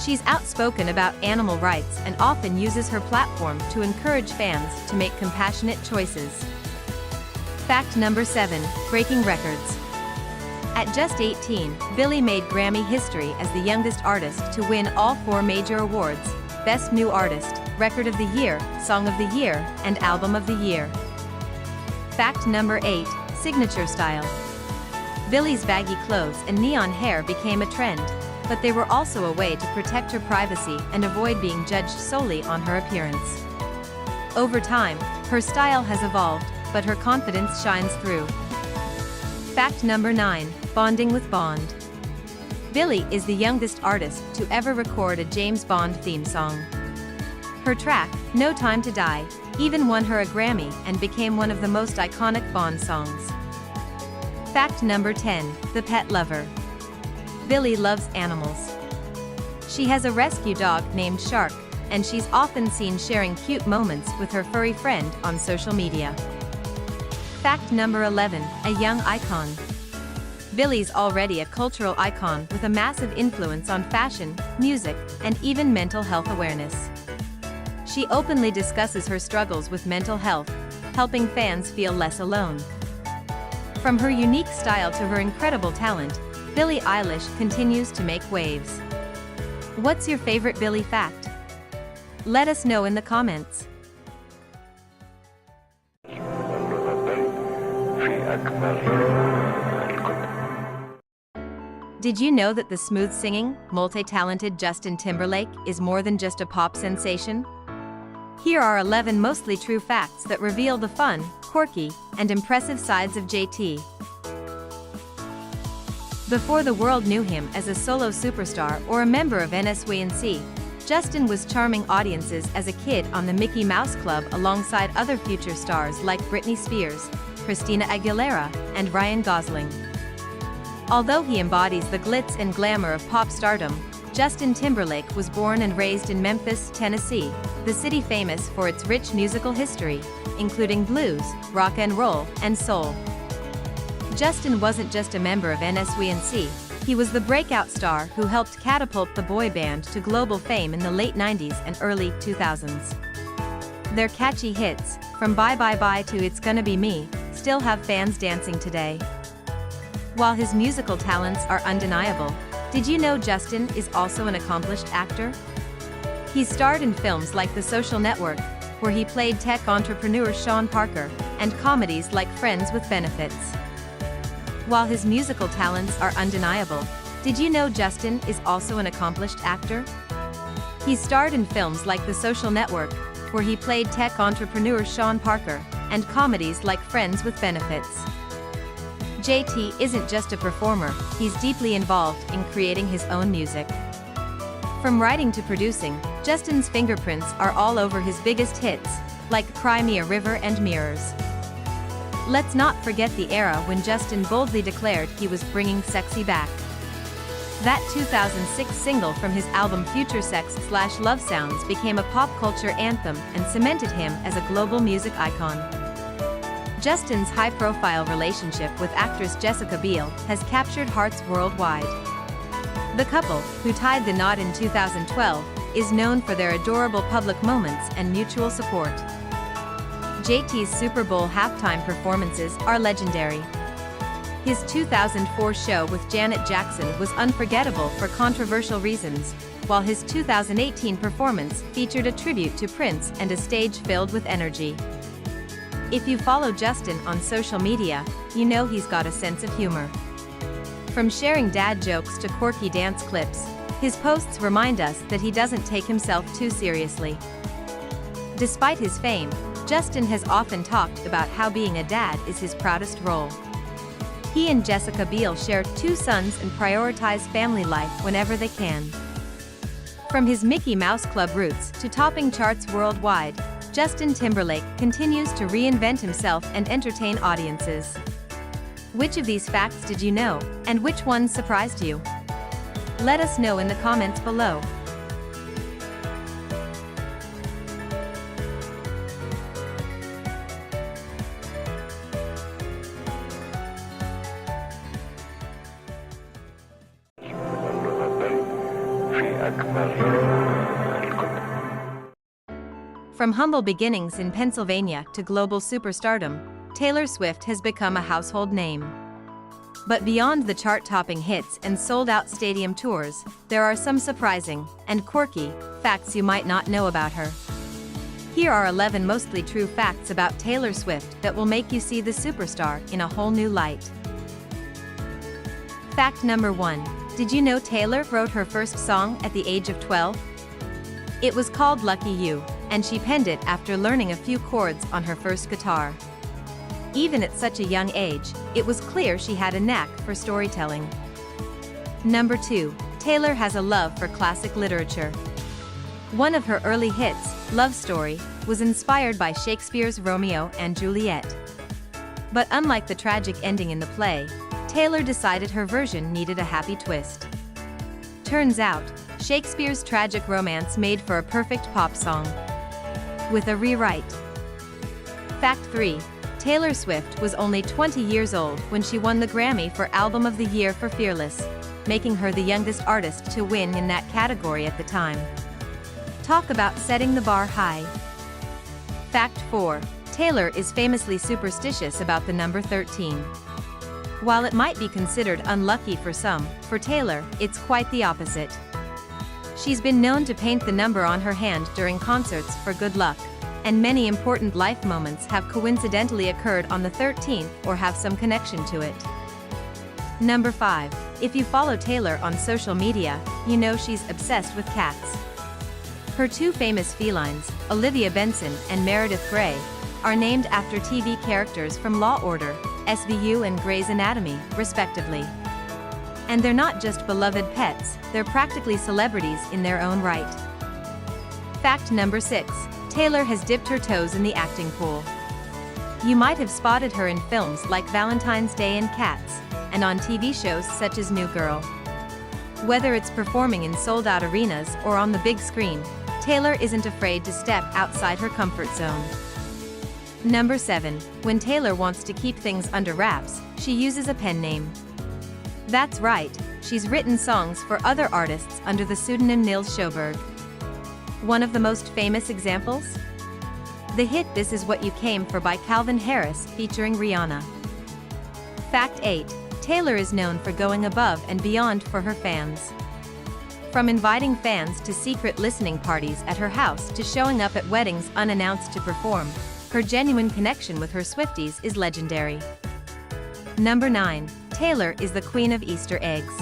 She's outspoken about animal rights and often uses her platform to encourage fans to make compassionate choices. Fact number 7, breaking records. At just 18, Billie made Grammy history as the youngest artist to win all 4 major awards: Best New Artist, Record of the Year, Song of the Year, and Album of the Year. Fact number 8, signature style. Billie's baggy clothes and neon hair became a trend, but they were also a way to protect her privacy and avoid being judged solely on her appearance. Over time, her style has evolved, but her confidence shines through. Fact number 9, bonding with Bond. Billie is the youngest artist to ever record a James Bond theme song. Her track, No Time to Die, even won her a Grammy and became one of the most iconic Bond songs. Fact number 10, the pet lover. Billie loves animals. She has a rescue dog named Shark, and she's often seen sharing cute moments with her furry friend on social media. Fact number 11, a young icon. Billie's already a cultural icon with a massive influence on fashion, music, and even mental health awareness. She openly discusses her struggles with mental health, helping fans feel less alone. From her unique style to her incredible talent, Billie Eilish continues to make waves. What's your favorite Billie fact? Let us know in the comments. Did you know that the smooth-singing, multi-talented Justin Timberlake is more than just a pop sensation? Here are 11 mostly true facts that reveal the fun, quirky, and impressive sides of JT. Before the world knew him as a solo superstar or a member of NSYNC, Justin was charming audiences as a kid on the Mickey Mouse Club alongside other future stars like Britney Spears, Christina Aguilera, and Ryan Gosling. Although he embodies the glitz and glamour of pop stardom, Justin Timberlake was born and raised in Memphis, Tennessee, the city famous for its rich musical history, including blues, rock and roll, and soul. Justin wasn't just a member of NSYNC, he was the breakout star who helped catapult the boy band to global fame in the late 90s and early 2000s. Their catchy hits, from Bye Bye Bye to It's Gonna Be Me, still have fans dancing today. While his musical talents are undeniable, did you know Justin is also an accomplished actor? He starred in films like The Social Network, where he played tech entrepreneur Sean Parker, and comedies like Friends with Benefits. While his musical talents are undeniable, did you know Justin is also an accomplished actor? He starred in films like The Social Network, where he played tech entrepreneur Sean Parker, and comedies like Friends with Benefits. JT isn't just a performer, he's deeply involved in creating his own music. From writing to producing, Justin's fingerprints are all over his biggest hits, like Cry Me a River and Mirrors. Let's not forget the era when Justin boldly declared he was bringing sexy back. That 2006 single from his album Future Sex/Love Sounds became a pop culture anthem and cemented him as a global music icon. Justin's high-profile relationship with actress Jessica Biel has captured hearts worldwide. The couple, who tied the knot in 2012, is known for their adorable public moments and mutual support. JT's Super Bowl halftime performances are legendary. His 2004 show with Janet Jackson was unforgettable for controversial reasons, while his 2018 performance featured a tribute to Prince and a stage filled with energy. If you follow Justin on social media, you know he's got a sense of humor. From sharing dad jokes to quirky dance clips, his posts remind us that he doesn't take himself too seriously. Despite his fame, Justin has often talked about how being a dad is his proudest role. He and Jessica Biel share 2 sons and prioritize family life whenever they can. From his Mickey Mouse Club roots to topping charts worldwide, Justin Timberlake continues to reinvent himself and entertain audiences. Which of these facts did you know, and which ones surprised you? Let us know in the comments below. From humble beginnings in Pennsylvania to global superstardom, Taylor Swift has become a household name. But beyond the chart-topping hits and sold-out stadium tours, there are some surprising and quirky facts you might not know about her. Here are 11 mostly true facts about Taylor Swift that will make you see the superstar in a whole new light. Fact number 1. Did you know Taylor wrote her first song at the age of 12? It was called Lucky You, and she penned it after learning a few chords on her first guitar. Even at such a young age, it was clear she had a knack for storytelling. Number 2. Taylor has a love for classic literature. One of her early hits, Love Story, was inspired by Shakespeare's Romeo and Juliet. But unlike the tragic ending in the play, Taylor decided her version needed a happy twist. Turns out, Shakespeare's tragic romance made for a perfect pop song. With a rewrite. Fact 3. Taylor Swift was only 20 years old when she won the Grammy for Album of the Year for Fearless, making her the youngest artist to win in that category at the time. Talk about setting the bar high. Fact 4. Taylor is famously superstitious about the number 13. While it might be considered unlucky for some, for Taylor, it's quite the opposite. She's been known to paint the number on her hand during concerts for good luck, and many important life moments have coincidentally occurred on the 13th or have some connection to it. Number 5. If you follow Taylor on social media, you know she's obsessed with cats. Her 2 famous felines, Olivia Benson and Meredith Grey, are named after TV characters from Law Order, SVU and Grey's Anatomy, respectively. And they're not just beloved pets, they're practically celebrities in their own right. Fact number 6. Taylor has dipped her toes in the acting pool. You might have spotted her in films like Valentine's Day and Cats, and on TV shows such as New Girl. Whether it's performing in sold-out arenas or on the big screen, Taylor isn't afraid to step outside her comfort zone. Number 7. When Taylor wants to keep things under wraps, she uses a pen name. That's right, she's written songs for other artists under the pseudonym Nils Sjoberg. One of the most famous examples? The hit This Is What You Came For by Calvin Harris featuring Rihanna. Fact 8. Taylor is known for going above and beyond for her fans. From inviting fans to secret listening parties at her house to showing up at weddings unannounced to perform, her genuine connection with her Swifties is legendary. Number 9. Taylor is the queen of Easter eggs.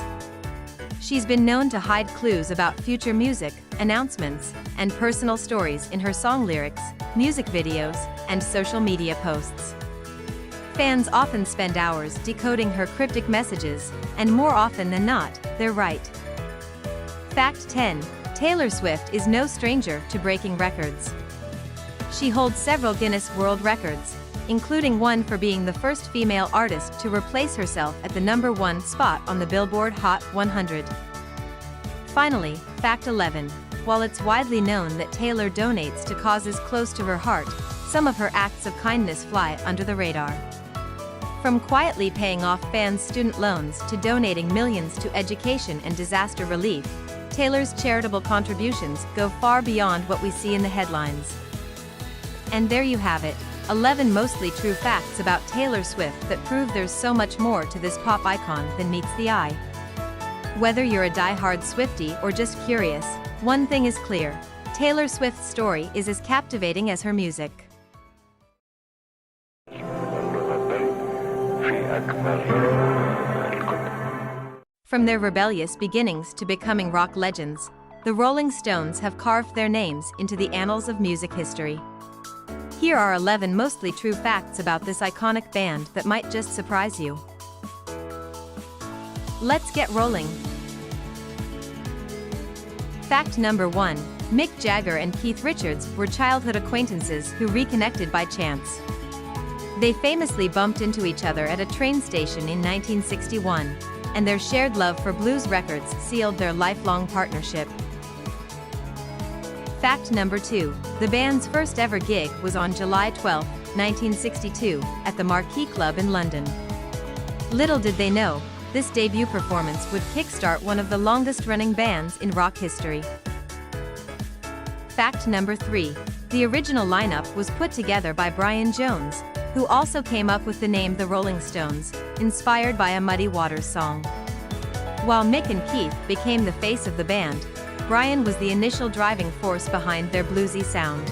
She's been known to hide clues about future music, announcements, and personal stories in her song lyrics, music videos, and social media posts. Fans often spend hours decoding her cryptic messages, and more often than not, they're right. Fact 10. Taylor Swift is no stranger to breaking records. She holds several Guinness World Records, including one for being the first female artist to replace herself at the #1 spot on the Billboard Hot 100. Finally, Fact 11. While it's widely known that Taylor donates to causes close to her heart, some of her acts of kindness fly under the radar. From quietly paying off fans' student loans to donating millions to education and disaster relief, Taylor's charitable contributions go far beyond what we see in the headlines. And there you have it, 11 mostly true facts about Taylor Swift that prove there's so much more to this pop icon than meets the eye. Whether you're a die-hard Swiftie or just curious, one thing is clear: Taylor Swift's story is as captivating as her music. From their rebellious beginnings to becoming rock legends, the Rolling Stones have carved their names into the annals of music history. Here are 11 mostly true facts about this iconic band that might just surprise you. Let's get rolling. Fact number 1. Mick Jagger and Keith Richards were childhood acquaintances who reconnected by chance. They famously bumped into each other at a train station in 1961, and their shared love for blues records sealed their lifelong partnership. Fact number 2. The band's first ever gig was on July 12, 1962, at the Marquee Club in London. Little did they know, this debut performance would kickstart one of the longest-running bands in rock history. Fact number 3. The original lineup was put together by Brian Jones, who also came up with the name The Rolling Stones, inspired by a Muddy Waters song. While Mick and Keith became the face of the band, Brian was the initial driving force behind their bluesy sound.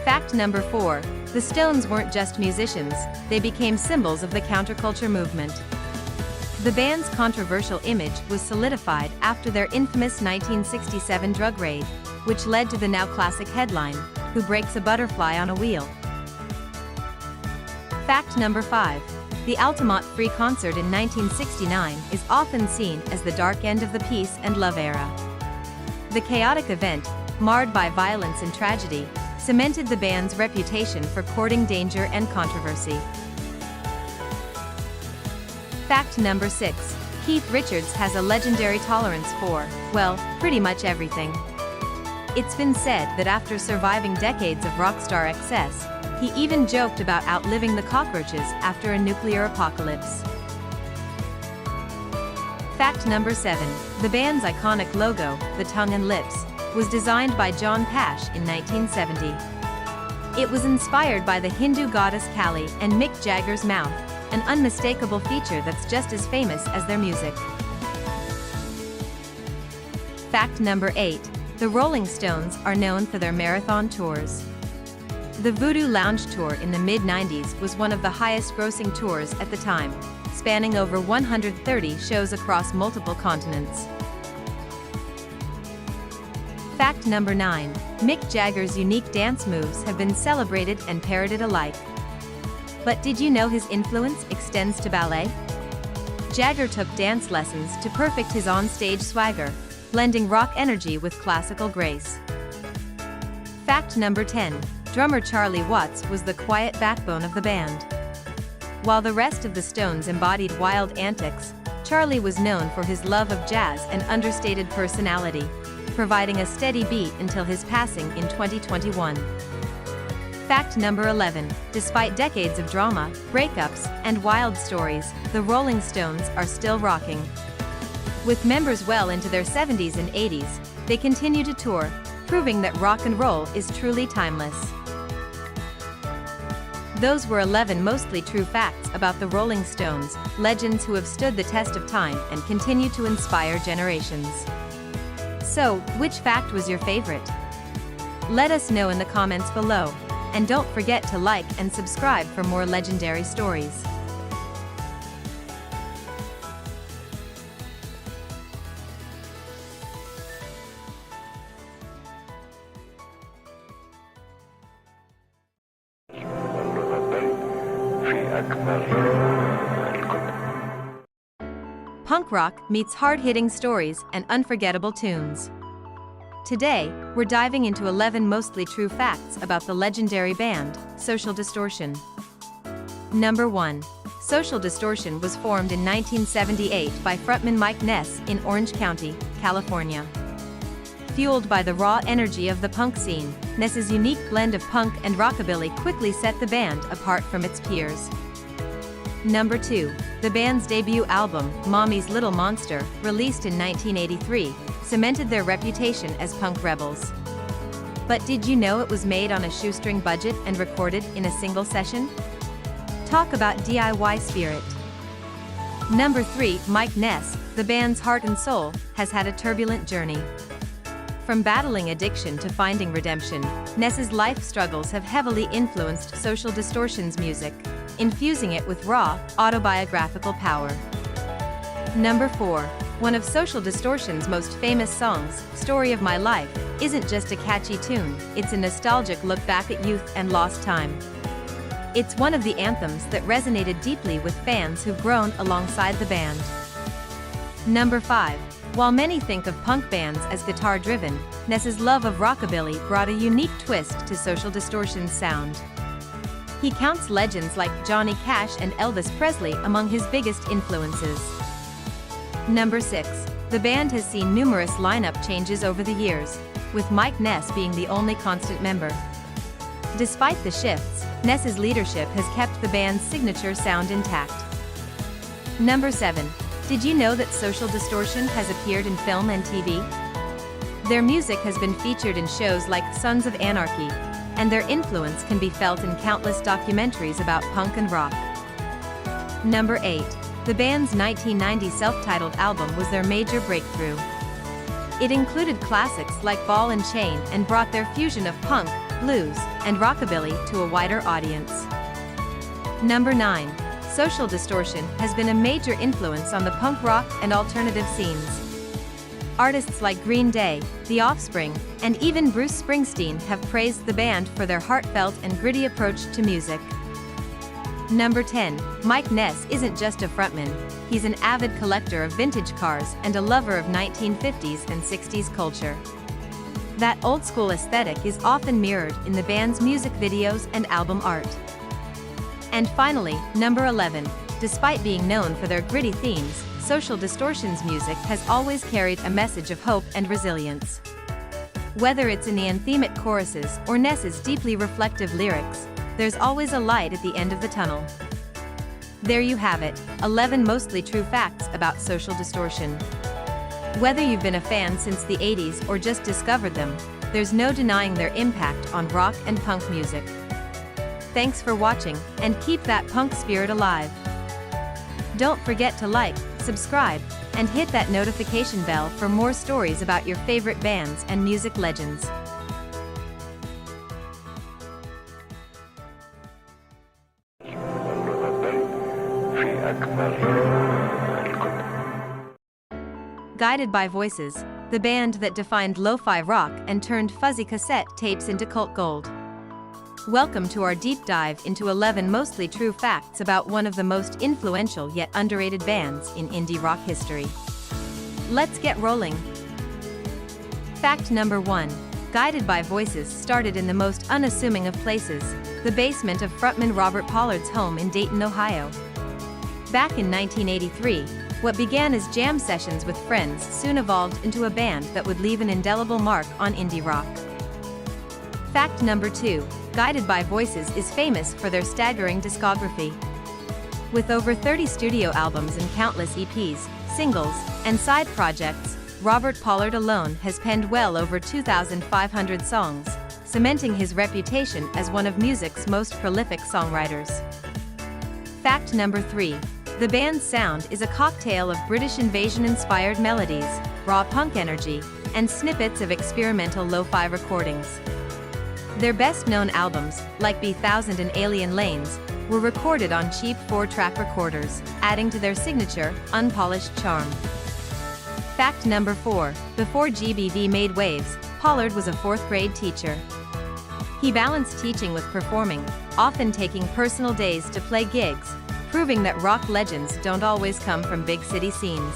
Fact number 4. The Stones weren't just musicians, they became symbols of the counterculture movement. The band's controversial image was solidified after their infamous 1967 drug raid, which led to the now classic headline, "Who Breaks a Butterfly on a Wheel?" Fact number 5. The Altamont Free Concert in 1969 is often seen as the dark end of the peace and love era. The chaotic event, marred by violence and tragedy, cemented the band's reputation for courting danger and controversy. Fact number 6. Keith Richards has a legendary tolerance for, well, pretty much everything. It's been said that after surviving decades of rockstar excess, he even joked about outliving the cockroaches after a nuclear apocalypse. Fact number 7. The band's iconic logo, the tongue and lips, was designed by John Pash in 1970. It was inspired by the Hindu goddess Kali and Mick Jagger's mouth, an unmistakable feature that's just as famous as their music. Fact number 8. The Rolling Stones are known for their marathon tours. The Voodoo Lounge Tour in the mid-90s was one of the highest-grossing tours at the time, spanning over 130 shows across multiple continents. Fact number 9. Mick Jagger's unique dance moves have been celebrated and parodied alike. But did you know his influence extends to ballet? Jagger took dance lessons to perfect his on-stage swagger, blending rock energy with classical grace. Fact number 10. Drummer Charlie Watts was the quiet backbone of the band. While the rest of the Stones embodied wild antics, Charlie was known for his love of jazz and understated personality, providing a steady beat until his passing in 2021. Fact number 11. Despite decades of drama, breakups, and wild stories, the Rolling Stones are still rocking. With members well into their 70s and 80s, they continue to tour, proving that rock and roll is truly timeless. Those were 11 mostly true facts about the Rolling Stones, legends who have stood the test of time and continue to inspire generations. So, which fact was your favorite? Let us know in the comments below. And don't forget to like and subscribe for more legendary stories. Punk rock meets hard-hitting stories and unforgettable tunes. Today, we're diving into 11 mostly true facts about the legendary band, Social Distortion. Number 1. Social Distortion was formed in 1978 by frontman Mike Ness in Orange County, California. Fueled by the raw energy of the punk scene, Ness's unique blend of punk and rockabilly quickly set the band apart from its peers. Number 2. The band's debut album, Mommy's Little Monster, released in 1983, cemented their reputation as punk rebels. But did you know it was made on a shoestring budget and recorded in a single session? Talk about DIY spirit. Number 3. Mike Ness, the band's heart and soul, has had a turbulent journey. From battling addiction to finding redemption, Ness's life struggles have heavily influenced Social Distortion's music, infusing it with raw, autobiographical power. Number 4. One of Social Distortion's most famous songs, Story of My Life, isn't just a catchy tune, it's a nostalgic look back at youth and lost time. It's one of the anthems that resonated deeply with fans who've grown alongside the band. Number 5. While many think of punk bands as guitar-driven, Ness's love of rockabilly brought a unique twist to Social Distortion's sound. He counts legends like Johnny Cash and Elvis Presley among his biggest influences. Number 6. The band has seen numerous lineup changes over the years, with Mike Ness being the only constant member. Despite the shifts, Ness's leadership has kept the band's signature sound intact. Number 7. Did you know that Social Distortion has appeared in film and TV? Their music has been featured in shows like Sons of Anarchy, and their influence can be felt in countless documentaries about punk and rock. Number 8. The band's 1990 self-titled album was their major breakthrough. It included classics like Ball and Chain and brought their fusion of punk, blues, and rockabilly to a wider audience. Number 9. Social Distortion has been a major influence on the punk rock and alternative scenes. Artists like Green Day, The Offspring, and even Bruce Springsteen have praised the band for their heartfelt and gritty approach to music. Number 10. Mike Ness isn't just a frontman, he's an avid collector of vintage cars and a lover of 1950s and 60s culture. That old-school aesthetic is often mirrored in the band's music videos and album art. And finally, number 11. Despite being known for their gritty themes, Social Distortion's music has always carried a message of hope and resilience. Whether it's in the anthemic choruses or Ness's deeply reflective lyrics, there's always a light at the end of the tunnel. There you have it, 11 mostly true facts about Social Distortion. Whether you've been a fan since the 80s or just discovered them, there's no denying their impact on rock and punk music. Thanks for watching, and keep that punk spirit alive. Don't forget to like, subscribe, and hit that notification bell for more stories about your favorite bands and music legends. Guided by Voices, the band that defined lo-fi rock and turned fuzzy cassette tapes into cult gold. Welcome to our deep dive into 11 mostly true facts about one of the most influential yet underrated bands in indie rock history. Let's get rolling. Fact number 1. Guided by Voices started in the most unassuming of places, the basement of frontman Robert Pollard's home in Dayton, Ohio. Back in 1983, what began as jam sessions with friends soon evolved into a band that would leave an indelible mark on indie rock. Fact number 2. Guided by Voices is famous for their staggering discography. With over 30 studio albums and countless EPs, singles, and side projects, Robert Pollard alone has penned well over 2,500 songs, cementing his reputation as one of music's most prolific songwriters. Fact number 3. The band's sound is a cocktail of British Invasion-inspired melodies, raw punk energy, and snippets of experimental lo-fi recordings. Their best-known albums, like B1000 and Alien Lanes, were recorded on cheap 4-track recorders, adding to their signature, unpolished charm. Fact number 4. Before GBV made waves, Pollard was a 4th-grade teacher. He balanced teaching with performing, often taking personal days to play gigs, proving that rock legends don't always come from big city scenes.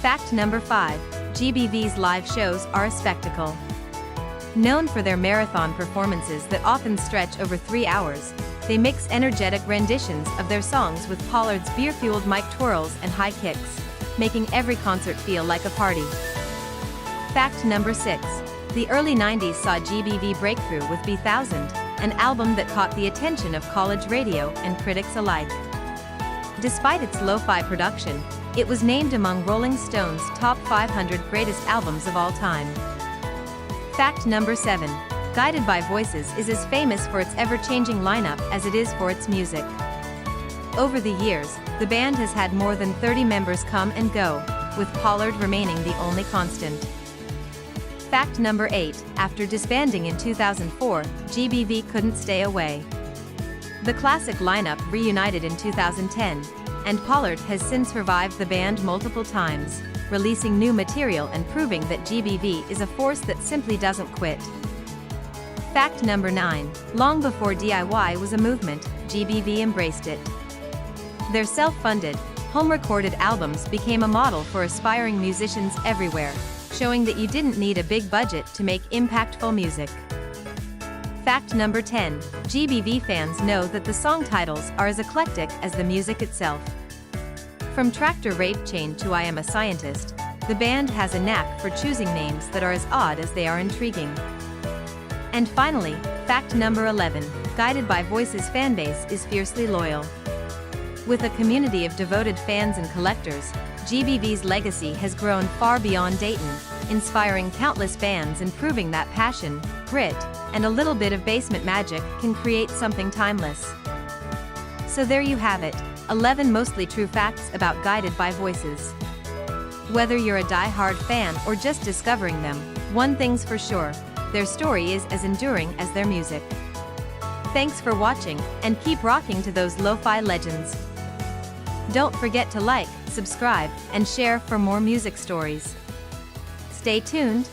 Fact number 5. GBV's live shows are a spectacle. Known for their marathon performances that often stretch over 3 hours, they mix energetic renditions of their songs with Pollard's beer-fueled mic twirls and high kicks, making every concert feel like a party. Fact number 6. The early 90s saw GBV break through with B1000, an album that caught the attention of college radio and critics alike. Despite its lo-fi production, it was named among Rolling Stone's top 500 greatest albums of all time. Fact number 7. Guided by Voices is as famous for its ever-changing lineup as it is for its music. Over the years, the band has had more than 30 members come and go, with Pollard remaining the only constant. Fact number 8. After disbanding in 2004, GBV couldn't stay away. The classic lineup reunited in 2010, and Pollard has since revived the band multiple times, releasing new material and proving that GBV is a force that simply doesn't quit. Fact number 9. Long before DIY was a movement, GBV embraced it. Their self-funded, home-recorded albums became a model for aspiring musicians everywhere, showing that you didn't need a big budget to make impactful music. Fact number 10. GBV fans know that the song titles are as eclectic as the music itself. From Tractor Rape Chain to I Am a Scientist, the band has a knack for choosing names that are as odd as they are intriguing. And finally, fact number 11. Guided by Voices fanbase is fiercely loyal. With a community of devoted fans and collectors, GBV's legacy has grown far beyond Dayton, inspiring countless fans and proving that passion, grit, and a little bit of basement magic can create something timeless. So there you have it, 11 mostly true facts about Guided by Voices. Whether you're a die-hard fan or just discovering them, one thing's for sure, their story is as enduring as their music. Thanks for watching, and keep rocking to those lo-fi legends. Don't forget to like, subscribe, and share for more music stories. Stay tuned.